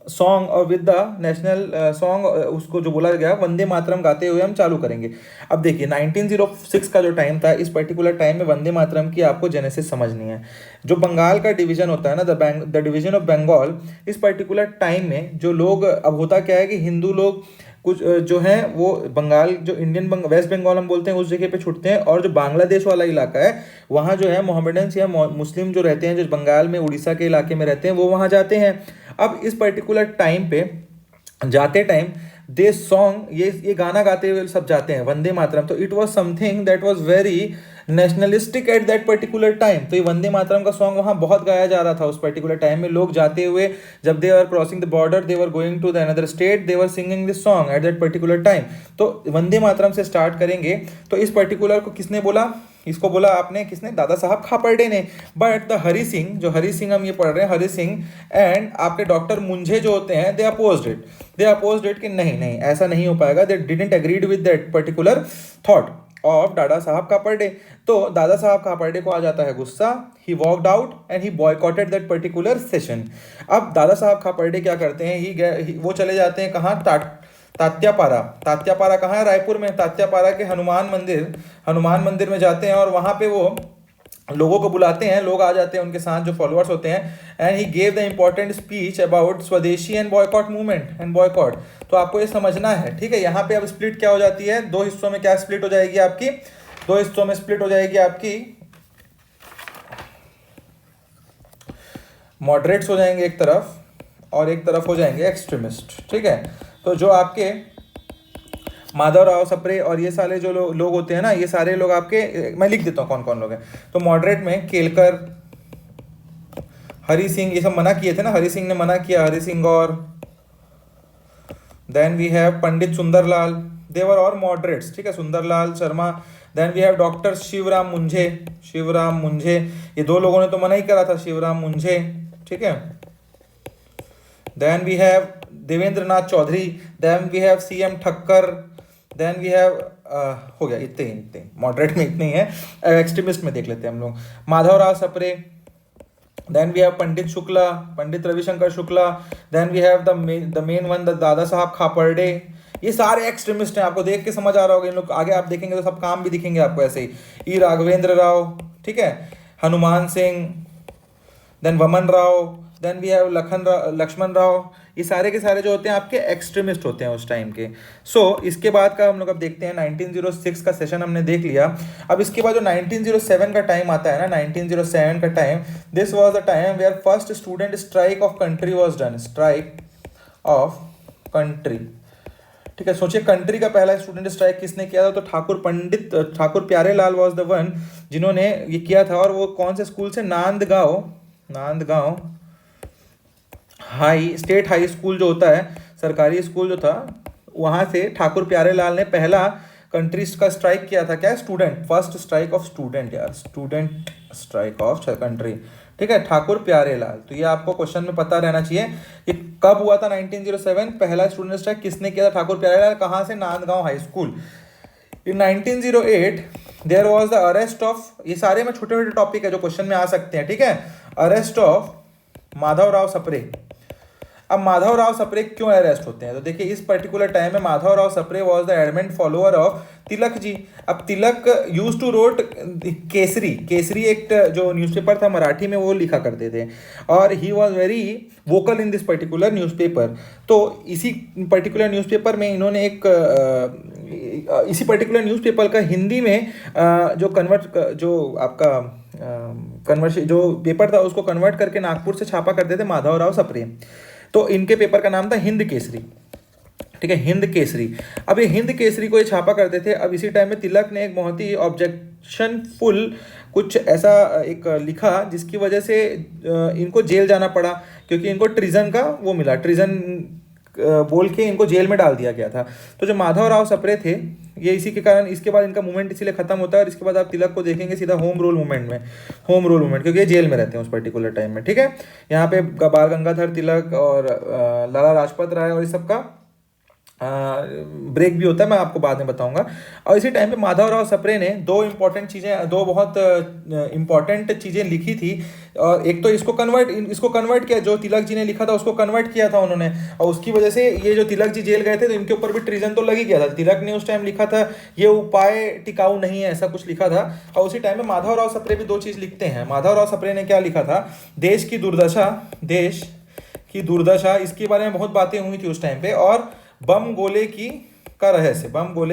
song और विद द नेशनल सॉन्ग, उसको जो बोला गया वंदे मातरम गाते हुए हम चालू करेंगे। अब देखिए 1906 का जो टाइम था, इस पर्टिकुलर टाइम में वंदे मातरम की आपको जेनेसिस समझनी है। जो बंगाल का डिवीजन होता है ना, द डिवीजन ऑफ बंगाल, इस पर्टिकुलर टाइम में जो लोग, अब होता क्या है कि हिंदू लोग कुछ जो हैं वो बंगाल, जो वेस्ट बंगाल हम बोलते हैं, उस जगह पे छुटते हैं, और जो बांग्लादेश वाला इलाका है वहाँ जो है मोहम्मडन्स या मुस्लिम जो रहते हैं, जो बंगाल में उड़ीसा के इलाके में रहते हैं, वो वहाँ जाते हैं। अब इस पर्टिकुलर टाइम पे जाते टाइम दे सॉन्ग, ये गाना गाते हुए सब जाते हैं वंदे मातरम, तो it was something that was very nationalistic eight that particular time. तो ये वंदे मातरम का सॉन्ग वहाँ बहुत गाया जा रहा था उस पर्टिकुलर टाइम में। लोग जाते हुए, जब they are crossing the border, they were going to the another state, they were singing this song at that particular time. तो वंदे मातरम से स्टार्ट करेंगे। तो इस पर्टिकुलर को किसने बोला, इसको बोला आपने, किसने, दादा साहब खापर्डे ने। बट द हरि सिंह, जो हरि सिंह हम ये पढ़ रहे हैं, हरि सिंह एंड आपके डॉक्टर मुंझे जो होते हैं, दे अपोज्ड इट कि नहीं ऐसा नहीं हो पाएगा। They didn't agreed with that particular thought of दादा साहब खापर्डे। तो दादा साहब खापर्डे को आ जाता है गुस्सा, he walked out and he boycotted that particular session. अब दादा साहब खापर्डे क्या करते हैं, वो चले जाते हैं कहाँ, तात्यापारा कहाँ है, रायपुर में। तात्यापारा के हनुमान मंदिर में जाते हैं, और वहाँ पे वो लोगों को बुलाते हैं, लोग आ जाते हैं उनके साथ जो फॉलोअर्स होते हैं, and he gave the important speech about swadeshi and boycott movement and boycott. तो आपको ये समझना है, ठीक है। यहाँ पे अब स्प्लिट क्या हो जाती है, दो हिस्सों में क्या स्प्लिट हो जाएगी आपकी, दो हिस्सों में स्प्लिट हो जाएगी आपकी, मॉडरेट्स हो जाएंगे एक तरफ, और एक तरफ हो जाएंगे एक्सट्रीमिस्ट, ठीक है। तो जो आपके माधवराव सप्रे और ये सारे जो लोग होते हैं ना, ये सारे लोग आपके, मैं लिख देता हूँ कौन कौन लोग हैं। तो मॉडरेट में केलकर, हरि सिंह, ये सब मना किए थे ना, हरि सिंह ने मना किया, हरि सिंह और then we have Pandit Sundarlal, they were और मॉडरेट्स, ठीक है, Sundarlal Sharma. Then we have doctor Shivram Munje, Shivram Munje, ये दो लोगों ने तो मना ही करा था, शिवराम मुंझे, ठीक है। Then we have Devendra Nath Chaudhary, then we have CM Thakkar, then we have हो गया, इतने मॉडरेट में इतने ही है। एक्सट्रीमिस्ट में देख लेते हैं हम लोग, Madhavrao Sapre, then we have Pandit Shukla, Pandit Ravishankar Shukla, then we have the main one Dada Sahab Khaparde. ये सारे एक्सट्रीमिस्ट हैं, आपको देख के समझ आ रहा होगा, इन लोग आगे आप देखेंगे तो सब काम भी दिखेंगे आपको ऐसे ही। राघवेंद्र राव, ठीक है, Hanuman Singh, then Vaman Rao, then we have Laxman Rao. ये सारे के सारे जो होते हैं आपके एक्सट्रीमिस्ट होते हैं उस टाइम के। इसके बाद का हम लोग अब देखते हैं 1906 का सेशन हमने देख लिया। अब इसके बाद जो 1907 का टाइम आता है ना, 1907 का time, this was the time where first student strike of country was done, strike of country, ठीक है। सोचिए कंट्री का पहला स्टूडेंट स्ट्राइक किसने किया था, तो ठाकुर प्यारे लाल वाज द वन जिन्होंने ये किया था। और वो कौन से स्कूल से, नांदगांव स्टेट हाई स्कूल जो होता है, सरकारी स्कूल जो था, वहाँ से ठाकुर प्यारे लाल ने पहला कंट्री का स्ट्राइक किया था। क्या, student, first strike off student यार, स्टूडेंट स्ट्राइक ऑफ कंट्री, ठीक है, ठाकुर प्यारे लाल। तो ये आपको क्वेश्चन में पता रहना चाहिए कि कब हुआ था 1907, पहला स्टूडेंट स्ट्राइक किसने किया था, ठाकुर प्यारे लाल, कहाँ से, Nandgaon high school. In 1908 there was the arrest of, ये सारे में छोटे छोटे टॉपिक है जो क्वेश्चन में आ सकते हैं, ठीक है। Arrest of Madhavrao Sapre. अब माधवराव सप्रे क्यों अरेस्ट होते हैं, तो देखिए इस पर्टिकुलर टाइम में Madhavrao Sapre was the adamant follower of Tilak ji. अब Tilak used to wrote Kesari एक जो न्यूज़पेपर था मराठी में, वो लिखा करते थे, और he was very vocal in this particular newspaper. तो इसी पर्टिकुलर न्यूज़पेपर में इन्होंने इसी पर्टिकुलर न्यूज़पेपर का हिंदी में जो आपका जो पेपर था उसको कन्वर्ट करके नागपुर से छापा करते थे माधवराव सप्रे। तो इनके पेपर का नाम था हिंद केसरी, ठीक है, हिंद केसरी। अब ये हिंद केसरी को ये छापा करते थे। अब इसी टाइम में तिलक ने एक बहुत ही ऑब्जेक्शनफुल कुछ ऐसा एक लिखा जिसकी वजह से इनको जेल जाना पड़ा, क्योंकि इनको ट्रिजन का वो मिला, ट्रिजन बोल के इनको जेल में डाल दिया गया था। तो जो माधवराव सप्रे थे, ये इसी के कारण, इसके बाद इनका मूवमेंट इसीलिए खत्म होता है। और इसके बाद आप तिलक को देखेंगे सीधा होम रूल मूवमेंट, क्योंकि ये जेल में रहते हैं उस पर्टिकुलर टाइम में, ठीक है। यहाँ पे बाल गंगाधर तिलक और लाला लाजपत राय और इस सब का ब्रेक भी होता है, मैं आपको बाद में बताऊंगा। और इसी टाइम पे माधवराव सप्रे ने दो बहुत इंपॉर्टेंट चीज़ें लिखी थी। और एक तो इसको कन्वर्ट किया, जो तिलक जी ने लिखा था उसको कन्वर्ट किया था उन्होंने, और उसकी वजह से ये जो तिलक जी जेल गए थे तो इनके ऊपर भी ट्रीजन तो लग ही गया था। तिलक ने उस टाइम लिखा था ये उपाय टिकाऊ नहीं है, ऐसा कुछ लिखा था। और उसी टाइम में माधवराव सप्रे भी दो चीज़ लिखते हैं। माधवराव सप्रे ने क्या लिखा था, देश की दुर्दशा, इसके बारे में बहुत बातें हुई थी उस टाइम पे, और बम गोले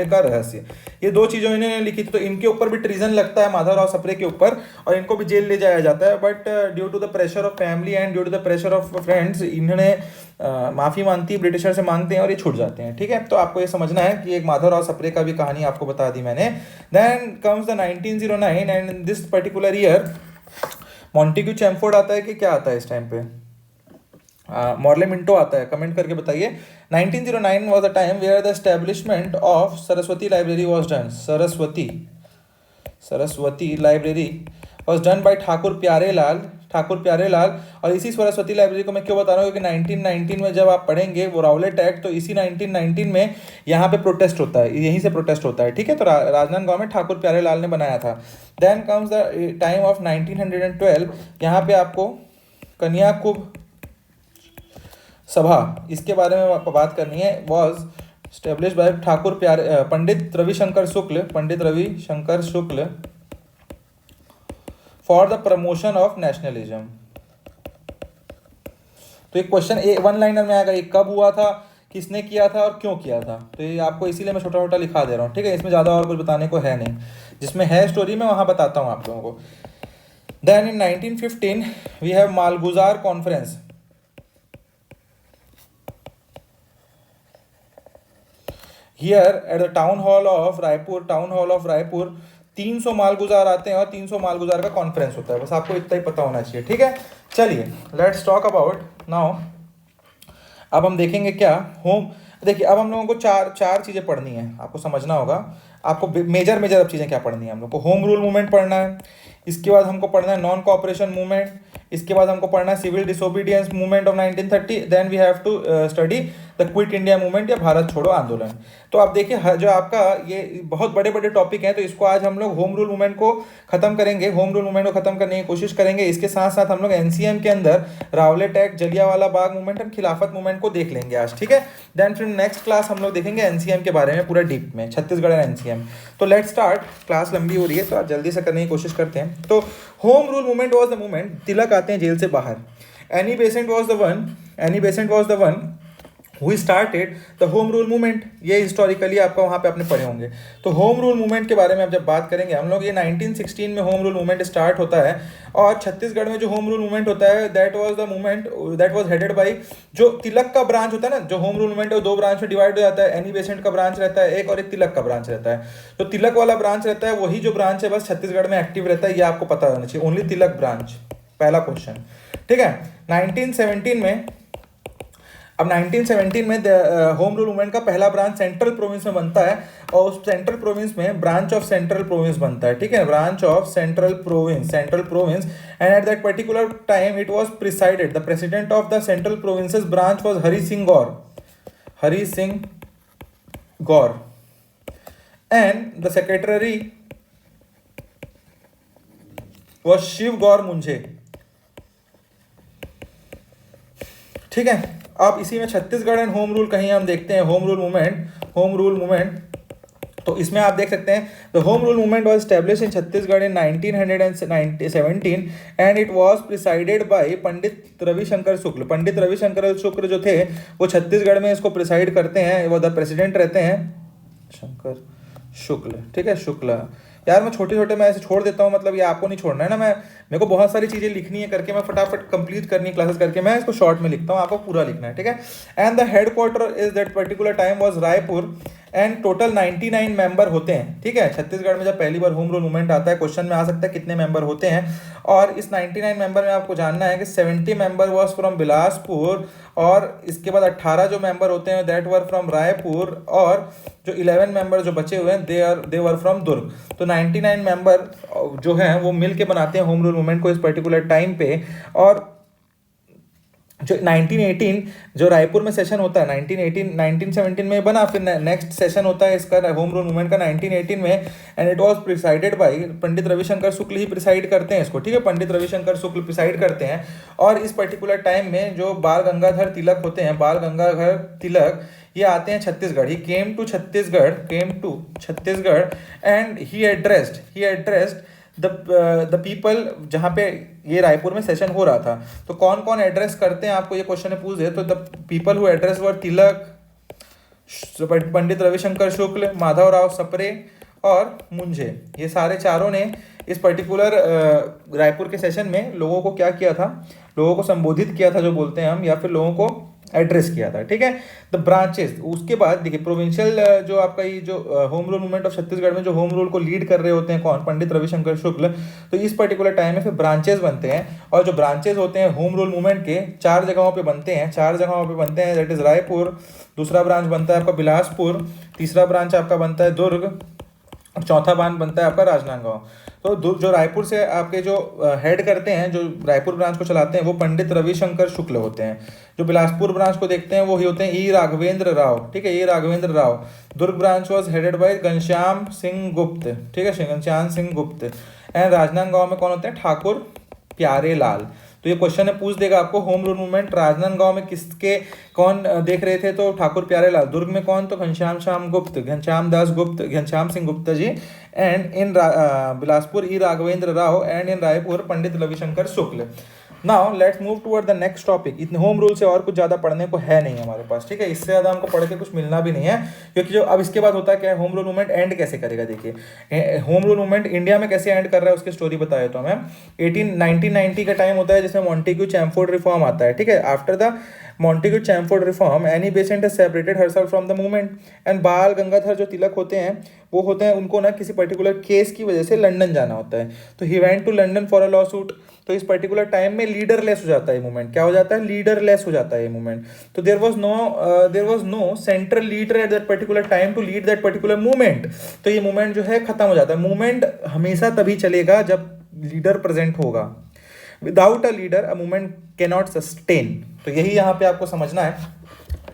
का रहस्य, ये दो चीज़ों इन्होंने लिखी थी। तो इनके ऊपर भी ट्रीजन लगता है माधवराव सप्रे के ऊपर, और इनको भी जेल ले जाया जाता है। But due to the pressure of family and due to the pressure of friends, इन्होंने माफ़ी मांगती है, ब्रिटिशर से मांगते हैं और ये छूट जाते हैं, ठीक है। तो आपको ये समझना है कि एक माधवराव सप्रे का भी कहानी आपको बता दी मैंने। Then comes the 1909 and in this particular year Montagu Chelmsford आता है कि क्या आता है इस टाइम पे, मॉर्ले मिंटो आता है, कमेंट करके बताइए। 1909 was the time where the establishment of Saraswati Library was done. Saraswati library was done by Thakur Pyare लाल। और इसी सरस्वती लाइब्रेरी को मैं क्यों बता रहा हूँ, क्योंकि 1919 में जब आप पढ़ेंगे वो राउलेट एक्ट, तो इसी 1919 में यहाँ पे प्रोटेस्ट होता है, यहीं से प्रोटेस्ट होता है, ठीक है। तो राजनांदगांव में ठाकुर प्यारे लाल ने बनाया था। Then comes the time of 1912, यहाँ पे आपको कन्याकुब सभा, इसके बारे में आपको बात करनी है। Was establish by Pandit Ravishankar Shukla for the promotion of nationalism. तो एक क्वेश्चन वन लाइनर में आएगा, ये कब हुआ था, किसने किया था और क्यों किया था। तो ये आपको इसीलिए मैं छोटा छोटा लिखा दे रहा हूँ, ठीक है। इसमें ज़्यादा और कुछ बताने को है नहीं, जिसमें है स्टोरी में वहाँ बताता हूँ आप लोगों को। Then in 1915 we have malguzar conference. Here at the town hall of Raipur 300 मालगुजार आते हैं और 300 मालगुजार का कॉन्फ्रेंस होता है। बस आपको इतना ही पता होना चाहिए, ठीक है। चलिए लेट्स टॉक अबाउट नाउ। अब हम देखेंगे क्या देखिए अब हम लोगों को चार चार चीज़ें पढ़नी है, आपको समझना होगा। आपको मेजर मेजर अब चीज़ें क्या पढ़नी है, हम लोग को होम रूल मूवमेंट पढ़ना है, इसके बाद हमको पढ़ना है नॉन कॉपरेशन मूवमेंट, इसके बाद हमको पढ़ना है civil disobedience movement of 1930, then we have to study the quit India movement या भारत छोड़ो आंदोलन। तो आप देखिए जो आपका ये बहुत बड़े बड़े टॉपिक हैं, तो इसको आज हम लोग होम रूल मूवमेंट को खत्म करेंगे, होम रूल मूवमेंट को खत्म करने की कोशिश करेंगे। इसके साथ साथ हम लोग एनसीएम के अंदर Rowlatt act, Jallianwala Bagh movement और खिलाफत मूवमेंट को देख लेंगे आज, ठीक है। देन फिर नेक्स्ट क्लास हम लोग देखेंगे एनसीएम के बारे में पूरा डीप में, छत्तीसगढ़ एंड एनसीएम। तो लेट स्टार्ट, क्लास लंबी हो रही है तो आप जल्दी से करने की कोशिश करते हैं। तो home rule movement was the movement, Tilak आते हैं जेल से बाहर, Annie Besant was the one who started the home rule movement. ये हिस्टोरिकली आपका वहाँ पे आपने पढ़े होंगे। तो होम रूल मूवमेंट के बारे में अब जब बात करेंगे हम लोग, ये 1916 में होम रूल मूवमेंट स्टार्ट होता है। और छत्तीसगढ़ में जो होम रूल मूवमेंट होता है that was the movement that was headed bye, जो तिलक का ब्रांच होता है ना, जो होम रूल मूवमेंट है वो दो ब्रांच में डिवाइड हो जाता है, एनी बेसेंट का ब्रांच रहता है एक, और एक तिलक का ब्रांच रहता है। तो तिलक वाला ब्रांच रहता है वही जो ब्रांच है बस छत्तीसगढ़ में एक्टिव रहता है, ये आपको पता होना चाहिए, ओनली तिलक ब्रांच, पहला क्वेश्चन, ठीक है। 1917 में, अब 1917 में होम रूल मूवमेंट का पहला ब्रांच सेंट्रल प्रोविंस में बनता है, और उस सेंट्रल प्रोविंस में ब्रांच ऑफ सेंट्रल प्रोविंस बनता है, ठीक है, branch of central province and at that particular time it was presided, the president of the central provinces branch was Hari Singh Gour and the secretary was Shiv Gour Munje, ठीक है। अब इसी में छत्तीसगढ़ एंड होम रूल कहीं हम देखते हैं, होम रूल मूवमेंट। तो इसमें आप देख सकते हैं the home rule movement was established in Chhattisgarh in 1917 and it was presided by Pandit Ravishankar Shukla. Pandit Ravishankar Shukla जो थे वो छत्तीसगढ़ में इसको प्रिसाइड करते हैं, वो द प्रेसिडेंट रहते हैं, शंकर शुक्ल, ठीक है, शुक्ला। यार मैं छोटे छोटे मैं ऐसे छोड़ देता हूँ, मतलब ये आपको नहीं छोड़ना है ना, मेरे को बहुत सारी चीज़ें लिखनी है करके, मैं फटाफट कंप्लीट करनी क्लासेस करके, मैं इसको शॉर्ट में लिखता हूँ, आपको पूरा लिखना है, ठीक है। And the head quarter is that particular time was Raipur and total 99 member होते हैं, ठीक है। छत्तीसगढ़ में जब पहली बार होम रूल मूवमेंट आता है, क्वेश्चन में आ सकता है कितने मेंबर होते हैं, और इस 99 मेंबर में आपको जानना है कि 70 मेंबर वाज फ्रॉम बिलासपुर, और इसके बाद 18 जो मेंबर होते हैं दैट वर फ्रॉम रायपुर, और जो 11 मेंबर जो बचे हुए हैं दे वर फ्रॉम दुर्ग। तो 99 मेंबर जो हैं वो मिल के बनाते हैं होम रूल मूवमेंट को इस पर्टिकुलर टाइम पे। और जो 1918 जो रायपुर में सेशन होता है, 1917 में बना, फिर नेक्स्ट सेशन होता है इसका होम रूल मूवमेंट का 1918 में, and it was presided by Pandit Ravishankar Shukla he preside करते हैं इसको, ठीक है, पंडित रविशंकर शुक्ल प्रिसाइड करते हैं। और इस पर्टिकुलर टाइम में जो बाल गंगाधर तिलक होते हैं, बाल गंगाधर तिलक, ये आते हैं Chhattisgarh, he came to Chhattisgarh and he addressed the people, जहाँ पे ये रायपुर में सेशन हो रहा था। तो कौन कौन एड्रेस करते हैं आपको ये क्वेश्चन पूछ दे, तो द पीपल हु एड्रेस वर तिलक, पंडित रविशंकर शुक्ल, माधवराव सप्रे और मुंझे, ये सारे चारों ने इस पर्टिकुलर रायपुर के सेशन में लोगों को क्या किया था, लोगों को संबोधित किया था जो बोलते हैं हम, या फिर लोगों को एड्रेस किया था, ठीक है। द ब्रांचेस, उसके बाद देखिए प्रोविंशियल जो आपका ये जो home rule movement of Chhattisgarh में जो होम रूल को लीड कर रहे होते हैं कौन, पंडित रविशंकर शुक्ल। तो इस पर्टिकुलर टाइम में फिर ब्रांचेस बनते हैं, और जो ब्रांचेस होते हैं होम रूल मूवमेंट के चार जगहों पे बनते हैं, दैट इज रायपुर, दूसरा ब्रांच बनता है आपका बिलासपुर, तीसरा ब्रांच आपका बनता है दुर्ग, और चौथा ब्रांच बनता है आपका राजनांदगांव। तो जो रायपुर से आपके जो हेड करते हैं, जो रायपुर ब्रांच को चलाते हैं, वो पंडित रविशंकर शुक्ल होते हैं। जो बिलासपुर ब्रांच को देखते हैं वो ही होते हैं ई राघवेंद्र राव, ठीक है, E Raghavendra Rao. Durg branch was headed by Ghanshyam Singh Gupt, ठीक है, घनश्याम सिंह गुप्त। एंड राजनांदगांव में कौन होते हैं, ठाकुर प्यारे लाल। तो ये क्वेश्चन है पूछ देगा आपको, होम रूल मूवमेंट राजनांदगांव में किसके कौन देख रहे थे, तो ठाकुर प्यारे लाल। दुर्ग में कौन, तो Ghanshyam Singh Gupta ji. And in Bilaspur E Raghavendra Rao, and in Raipur Pandit Ravishankar Shukla. Now let's move toward the next topic. इतने होम रूल से और कुछ ज़्यादा पढ़ने को है नहीं हमारे पास, ठीक है, इससे ज़्यादा हमको पढ़ के कुछ मिलना भी नहीं है, क्योंकि जो अब इसके बाद होता है क्या है, होम रूल मूवमेंट एंड कैसे करेगा। देखिए होम रूल मूवमेंट इंडिया में कैसे एंड कर रहा है उसकी स्टोरी बता देता हूँ मैं। 1990 का टाइम होता है जिसमें मॉन्टेग्यू चैमफोर्ड रिफॉर्म आता है, ठीक है। After the Montagu Chelmsford reform, Annie Besant has separated herself from the movement, and बाल गंगाधर जो तिलक होते हैं वो होते हैं, उनको ना किसी पर्टिकुलर केस की वजह से लंदन जाना होता है, तो he went to London for a lawsuit. तो इस पर्टिकुलर टाइम में लीडरलेस हो जाता है मूवमेंट। क्या हो जाता है? लीडरलेस हो जाता है मूवमेंट। तो there was no central leader at that particular time to lead that particular movement. तो ये मूवमेंट जो है खत्म हो जाता है। मूवमेंट हमेशा तभी चलेगा जब लीडर प्रेजेंट होगा। Without a leader a movement can not sustain. तो यही यहाँ पे आपको समझना है,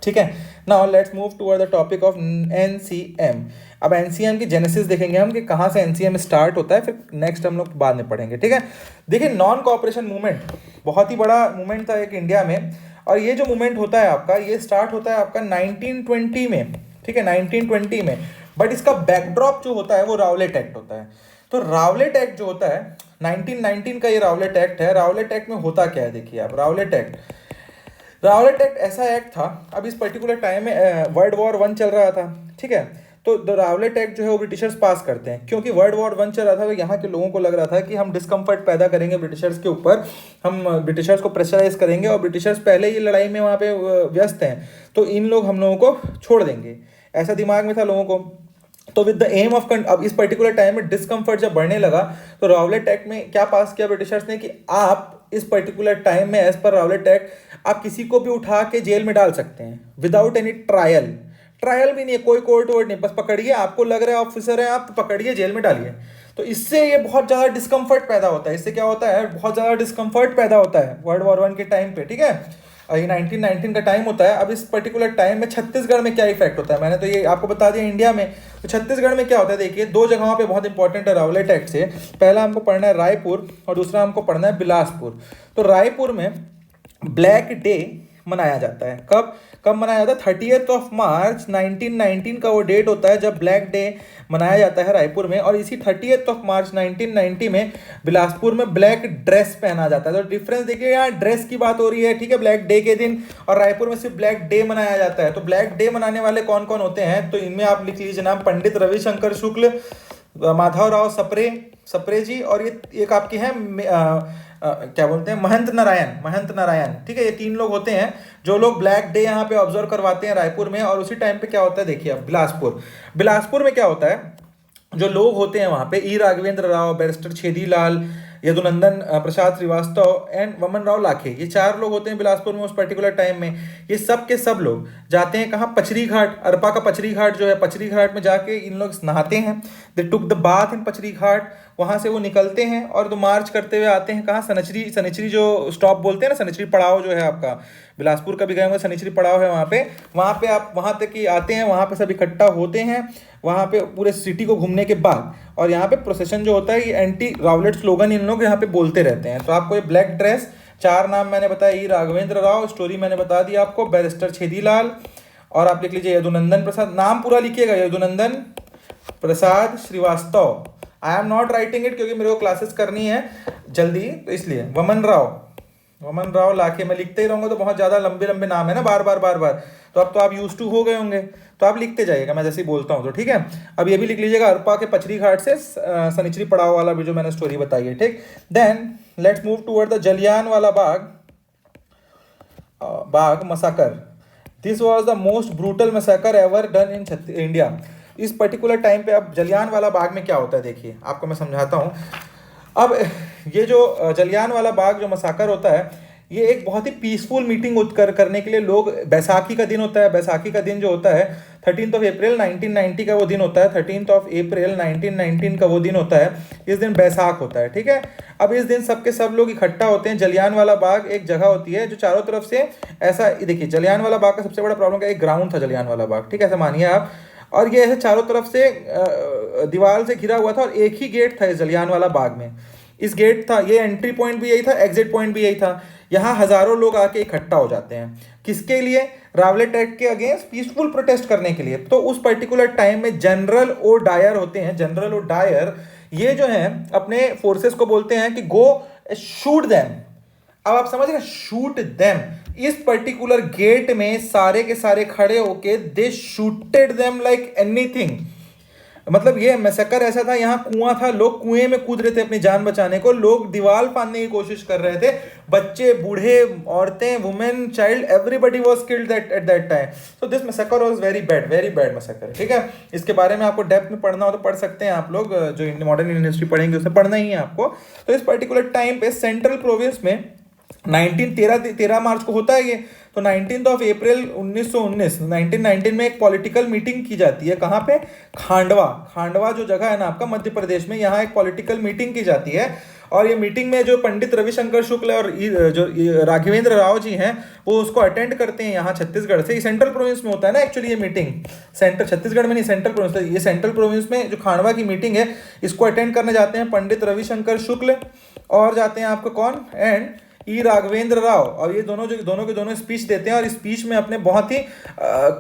ठीक है। Now let's move toward the topic of NCM. अब एनसीएम की जेनेसिस देखेंगे हम कि कहाँ से एनसीएम स्टार्ट होता है, फिर नेक्स्ट हम लोग बाद में पढ़ेंगे, ठीक है। देखिए, नॉन कॉपरेशन मूवमेंट बहुत ही बड़ा मूवमेंट था एक इंडिया में, और ये जो मूवमेंट होता है आपका, ये स्टार्ट होता है आपका 1920 में, ठीक है, 1920 में। बट इसका बैकड्रॉप जो होता है वो रावलेट एक्ट होता है। तो रावलेट एक्ट जो होता है 1919 का, ये रावलेट एक्ट है। रावलेट एक्ट में होता क्या है, देखिए आप। रावलेट एक्ट ऐसा एक्ट था, अब इस पर्टिकुलर टाइम में वर्ल्ड वॉर 1 चल रहा था, ठीक है। तो द रावलेट एक्ट जो है वो ब्रिटिशर्स पास करते हैं, क्योंकि वर्ल्ड वॉर 1 चल रहा था, तो यहाँ के लोगों को लग रहा था कि हम डिस्कम्फर्ट पैदा करेंगे ब्रिटिशर्स के ऊपर, हम ब्रिटिशर्स को प्रेशराइज करेंगे, और ब्रिटिशर्स पहले ही लड़ाई में वहाँ पे व्यस्त हैं, तो इन लोग हम लोगों को छोड़ देंगे, ऐसा दिमाग में था लोगों को। तो विद द एम ऑफ, अब इस पर्टिकुलर टाइम में डिस्कम्फर्ट जब बढ़ने लगा, तो रावलेट एक्ट में क्या पास किया ब्रिटिशर्स ने कि आप इस पर्टिकुलर टाइम में एज पर रावलेट एक्ट आप किसी को भी उठा के जेल में डाल सकते हैं विदाउट एनी ट्रायल भी नहीं है, कोई कोर्ट वोर्ट नहीं, बस पकड़िए, आपको लग रहा है ऑफिसर है आप, तो पकड़िए, जेल में डालिए। तो इससे ये बहुत ज़्यादा डिस्कम्फर्ट पैदा होता है। इससे क्या होता है? बहुत ज़्यादा डिस्कम्फर्ट पैदा होता है वर्ल्ड वॉर 1 के टाइम पे, ठीक है। ये 1919 का टाइम होता है। अब इस पर्टिकुलर टाइम में छत्तीसगढ़ में क्या इफेक्ट होता है, मैंने तो ये आपको बता दिया इंडिया में। तो छत्तीसगढ़ में क्या होता है, देखिए, 2 जगहों पे बहुत इंपॉर्टेंट है रावलेट एक्ट से। पहला हमको पढ़ना है रायपुर, और दूसरा हमको पढ़ना है बिलासपुर। तो रायपुर में ब्लैक डे मनाया जाता है। कब कब मनाया जाता है? 30th ऑफ मार्च 1919 का वो डेट होता है जब ब्लैक डे मनाया जाता है रायपुर में। और इसी 30th ऑफ मार्च 1990 में बिलासपुर में ब्लैक ड्रेस पहना जाता है। तो डिफरेंस देखिए, यहाँ ड्रेस की बात हो रही है, ठीक है, ब्लैक डे के दिन, और रायपुर में सिर्फ ब्लैक डे मनाया जाता है। तो ब्लैक डे मनाने वाले कौन कौन होते हैं, तो इनमें आप लिख लीजिए नाम, पंडित रविशंकर शुक्ल, माधवराव सप्रे जी, और ये एक आपके हैं क्या बोलते हैं, महंत नारायण, ठीक है। ये 3 लोग होते हैं जो लोग ब्लैक डे यहाँ पे ऑब्जर्व करवाते हैं रायपुर में। और उसी टाइम पे क्या होता है, देखिए अब बिलासपुर में क्या होता है, जो लोग होते हैं वहाँ पे, E Raghavendra Rao, barrister Chhedilal, Yadunandan Prasad Shrivastava and Vaman Rao लाखे, ये 4 लोग होते हैं बिलासपुर में उस पर्टिकुलर टाइम में। ये सब के सब लोग जाते हैं कहाँ? पचरी घाट, अरपा का पचरी घाट जो है, पचरी घाट में जाके इन लोग नहाते हैं। दे टुक द बाथ इन पचरी घाट। वहाँ से वो निकलते हैं और तो मार्च करते हुए आते हैं कहाँ? सनिचरी जो स्टॉप बोलते हैं ना, सनिचरी पड़ाव जो है आपका, बिलासपुर का भी गए होंगे, सनिचरी पड़ाव है वहाँ पे आप वहाँ तक ही आते हैं। वहाँ पे सब इकट्ठा होते हैं वहाँ पे पूरे सिटी को घूमने के बाद, और यहाँ पे प्रोसेशन जो होता है, ये एंटी रावलेट स्लोगन इन लोग यहाँ पे बोलते रहते हैं। तो आपको ये ब्लैक ड्रेस, 4 नाम मैंने बताया, ई राघवेंद्र राव, स्टोरी मैंने बता दी आपको, बैरिस्टर छेदीलाल, और आप लिख लीजिए यदुनंदन प्रसाद, नाम पूरा लिखिएगा, Yadunandan Prasad Shrivastava. I am not writing it क्योंकि मेरे को क्लासेस करनी है जल्दी, तो इसलिए। वमन राव लाखे, मैं लिखते ही रहूँगा तो बहुत ज़्यादा लंबे नाम है ना, बार बार। तो अब तो आप यूज टू हो गए होंगे, तो आप लिखते जाइएगा मैं जैसे ही बोलता हूँ, तो ठीक है। अब ये भी लिख लीजिएगा, अरपा के पचरी घाट से सनिचरी पड़ाव वाला भी जो मैंने स्टोरी बताई है, ठीक। Then let's move toward the Jallianwala Bagh massacre. This was the most brutal massacre ever done in India. इस पर्टिकुलर टाइम पे अब जलियांवाला बाग में क्या होता है, देखिए आपको मैं समझाता हूँ। अब ये जो जलियांवाला बाग जो मसाकर होता है, ये एक बहुत ही पीसफुल मीटिंग करने के लिए लोग, बैसाखी का दिन होता है, बैसाखी का दिन जो होता है 13th ऑफ अप्रैल 1990 का वो दिन होता है, 13th ऑफ अप्रैल 1919 का वो दिन होता है। इस दिन बैसाख होता है, ठीक है। अब इस दिन सबके सब लोग इकट्ठा होते हैं। जलियांवाला बाग एक जगह होती है जो चारों तरफ से ऐसा, देखिए जलियांवाला बाग का सबसे बड़ा प्रॉब्लम का एक ग्राउंड था जलियांवाला बाग, ठीक है, ऐसा मानिए आप। और ये ऐसे चारों तरफ से दीवार से घिरा हुआ था, और एक ही गेट था इस जलियांवाला बाग में। इस गेट था, ये एंट्री पॉइंट भी यही था, एग्जिट पॉइंट भी यही था। यहाँ हजारों लोग आके इकट्ठा हो जाते हैं, किसके लिए? रावलेट एक्ट के अगेंस्ट पीसफुल प्रोटेस्ट करने के लिए। तो उस पर्टिकुलर टाइम में जनरल ओ डायर होते हैं, जनरल ओ डायर, ये जो हैं अपने फोर्सेस को बोलते हैं कि गो शूट देम। अब आप समझ रहे, शूट देम। इस पर्टिकुलर गेट में सारे के सारे खड़े होके दे शूटेड देम लाइक एनीथिंग। मतलब ये मैसेकर ऐसा था, यहाँ कुआं था, लोग कुएं में कूद रहे थे अपनी जान बचाने को, लोग दीवार फाड़ने की कोशिश कर रहे थे, बच्चे, बूढ़े, औरतें, women, child, everybody was killed eight that time. So this massacre was very bad massacre. ठीक है, इसके बारे में आपको डेप्थ में पढ़ना हो तो पढ़ सकते हैं आप लोग, जो मॉडर्न इंडियन हिस्ट्री पढ़ेंगे उसमें पढ़ना ही है आपको। तो इस पर्टिकुलर टाइम पे सेंट्रल प्रोविंस में 13 मार्च को होता है ये। तो 19 अप्रैल 1919 में एक पॉलिटिकल मीटिंग की जाती है। कहाँ पे? खांडवा जो जगह है ना आपका मध्य प्रदेश में, यहाँ एक पॉलिटिकल मीटिंग की जाती है। और ये मीटिंग में जो पंडित रविशंकर शुक्ल और जो राघवेंद्र राव जी हैं वो उसको अटेंड करते हैं यहाँ छत्तीसगढ़ से। ये सेंट्रल प्रोविंस में होता है ना एक्चुअली ये मीटिंग, सेंट्रल छत्तीसगढ़ में नहीं, सेंट्रल प्रोविंस। ये सेंट्रल प्रोविंस में जो खांडवा की मीटिंग है इसको अटेंड करने जाते हैं पंडित रविशंकर शुक्ल, और जाते हैं आपको कौन, एंड राघवेंद्र राव। और ये दोनों स्पीच देते हैं, और इस स्पीच में अपने बहुत ही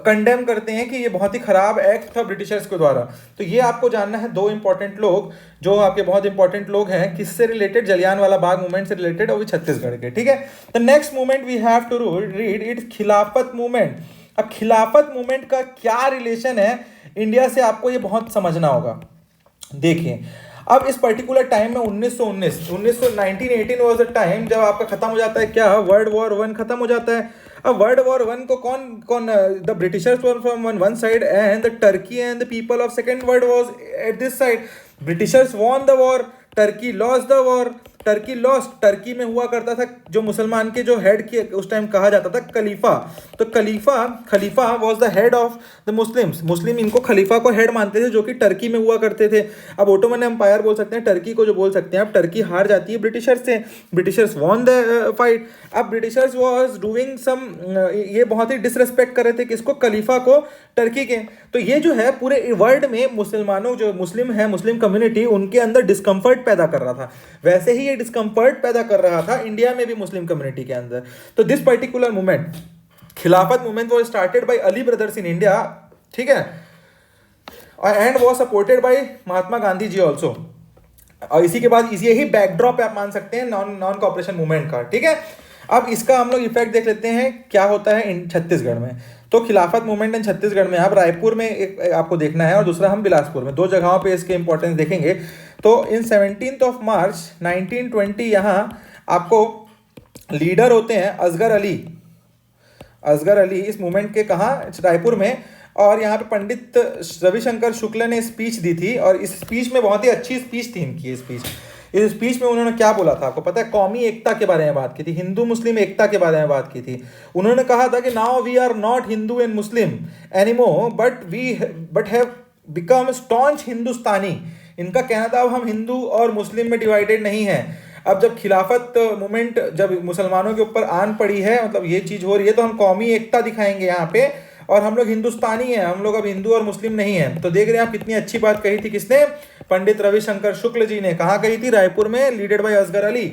कंडेम करते हैं कि ये बहुत ही खराब एक्ट था ब्रिटिशर्स के द्वारा। तो ये आपको जानना है, दो इंपॉर्टेंट लोग जो आपके बहुत इंपॉर्टेंट लोग हैं, किससे रिलेटेड, जलियांवाला बाग मूवमेंट से रिलेटेड, और भी छत्तीसगढ़ के। ठीक है, the next movement we have to read it's Khilafat movement. अब खिलाफत मूवमेंट का क्या रिलेशन है इंडिया से, आपको ये बहुत समझना होगा। देखिए, अब इस पर्टिकुलर टाइम में 1918 वाज द टाइम जब आपका खत्म हो जाता है क्या, वर्ल्ड वॉर वन खत्म हो जाता है। अब वर्ल्ड वॉर वन को कौन the Britishers were from one side and the Turkey and the people of second world was at this side. Britishers won the war, Turkey lost the war. Turkey lost, Turkey में हुआ करता था जो मुसलमान के जो हेड के उस टाइम कहा जाता था खलीफा। तो खलीफा was the head of the Muslims. Muslim इनको खलीफा को हेड मानते थे, जो कि टर्की में हुआ करते थे। अब ओटोमन एम्पायर बोल सकते हैं, टर्की को जो बोल सकते हैं। अब टर्की हार जाती है ब्रिटिशर्स से, ब्रिटिशर्स वॉन द फाइट। अब ब्रिटिशर्स वाज डूइंग सम, ये बहुत ही डिसरेस्पेक्ट कर रहे थे किसको, खलीफा को, टर्की के। तो ये जो है पूरे वर्ल्ड में मुसलमानों, जो मुस्लिम है, मुस्लिम कम्युनिटी, उनके अंदर डिस्कम्फर्ट पैदा कर रहा था। वैसे ही ये डिस्कम्फर्ट पैदा कर रहा था इंडिया में भी मुस्लिम कम्युनिटी के अंदर। तो this particular movement, Khilafat movement, was started by Ali brothers in India. ठीक है, and was supported by Mahatma Gandhi ji also. और इसी के बाद इसी यही बैकड्रॉप आप मान सकते हैं नॉन कॉपरेशन मूवमेंट का। ठीक है, अब इसका हम लोग इफेक्ट देख लेते हैं क्या होता है इन छत्तीसगढ़ में। तो खिलाफत मूवमेंट इन छत्तीसगढ़ में, आप रायपुर में एक आपको देखना है और दूसरा हम बिलासपुर में, दो जगहों पे इसके इंपॉर्टेंस देखेंगे। तो इन 17 मार्च 1920 यहाँ आपको लीडर होते हैं असगर अली इस मूवमेंट के, कहाँ, रायपुर में। और यहाँ पे पंडित रविशंकर शुक्ल ने स्पीच दी थी, और इस स्पीच में बहुत ही अच्छी स्पीच थी इनकी। इस स्पीच में उन्होंने क्या बोला था आपको पता है? कौमी एकता के बारे में बात की थी, हिंदू मुस्लिम एकता के बारे में बात की थी। उन्होंने कहा था कि now we are not Hindu and Muslim anymore, but have become staunch Hindustani. इनका कहना था अब हम हिंदू और मुस्लिम में डिवाइडेड नहीं है। अब जब खिलाफत मूवमेंट जब मुसलमानों के ऊपर आन पड़ी है, मतलब ये चीज़ हो रही है, तो हम कौमी एकता दिखाएंगे यहाँ पे, और हम लोग हिंदुस्तानी हैं, हम लोग अब हिंदू और मुस्लिम नहीं हैं। तो देख रहे हैं आप कितनी अच्छी बात कही थी किसने? पंडित रविशंकर शुक्ल जी ने। कहाँ कही थी? रायपुर में, leaded by Asgar Ali.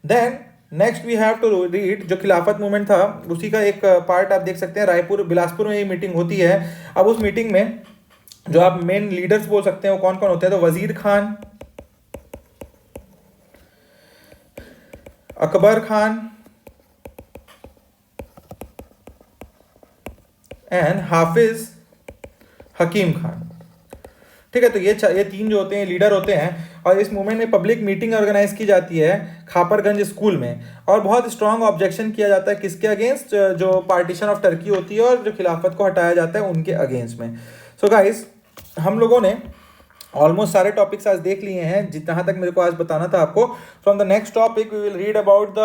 Then next we have to read, जो खिलाफत मूवमेंट था उसी का एक पार्ट आप देख सकते हैं। बिलासपुर में ये मीटिंग होती है। अब उस मीटिंग में जो आप मेन लीडर्स बोल सकते हैं वो कौन कौन होते हैं? तो वजीर खान, अकबर खान एंड हाफिज हकीम खान। ठीक है, तो ये तीन जो होते हैं लीडर होते हैं। और इस मूवमेंट में पब्लिक मीटिंग ऑर्गेनाइज की जाती है खापरगंज स्कूल में, और बहुत स्ट्रांग ऑब्जेक्शन किया जाता है किसके अगेंस्ट? जो पार्टीशन ऑफ टर्की होती है और जो खिलाफत को हटाया जाता है उनके अगेंस्ट में। सो गाइस, हम लोगों ने ऑलमोस्ट सारे टॉपिक्स आज देख लिए हैं जितना तक मेरे को आज बताना था आपको। From the next topic we will read about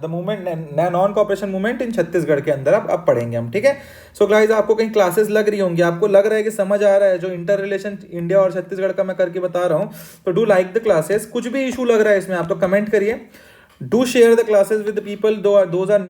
the movement, non cooperation movement in Chhattisgarh के अंदर अब पढ़ेंगे हम। ठीक है, सो गाइस, आपको कहीं क्लासेस लग रही होंगी, आपको लग रहा है कि समझ आ रहा है जो इंटर रिलेशन इंडिया और छत्तीसगढ़ का मैं करके बता रहा हूँ, तो डू लाइक द क्लासेस। कुछ भी इशू लग रहा है इसमें आप तो कमेंट करिए। Do share the classes with the people those are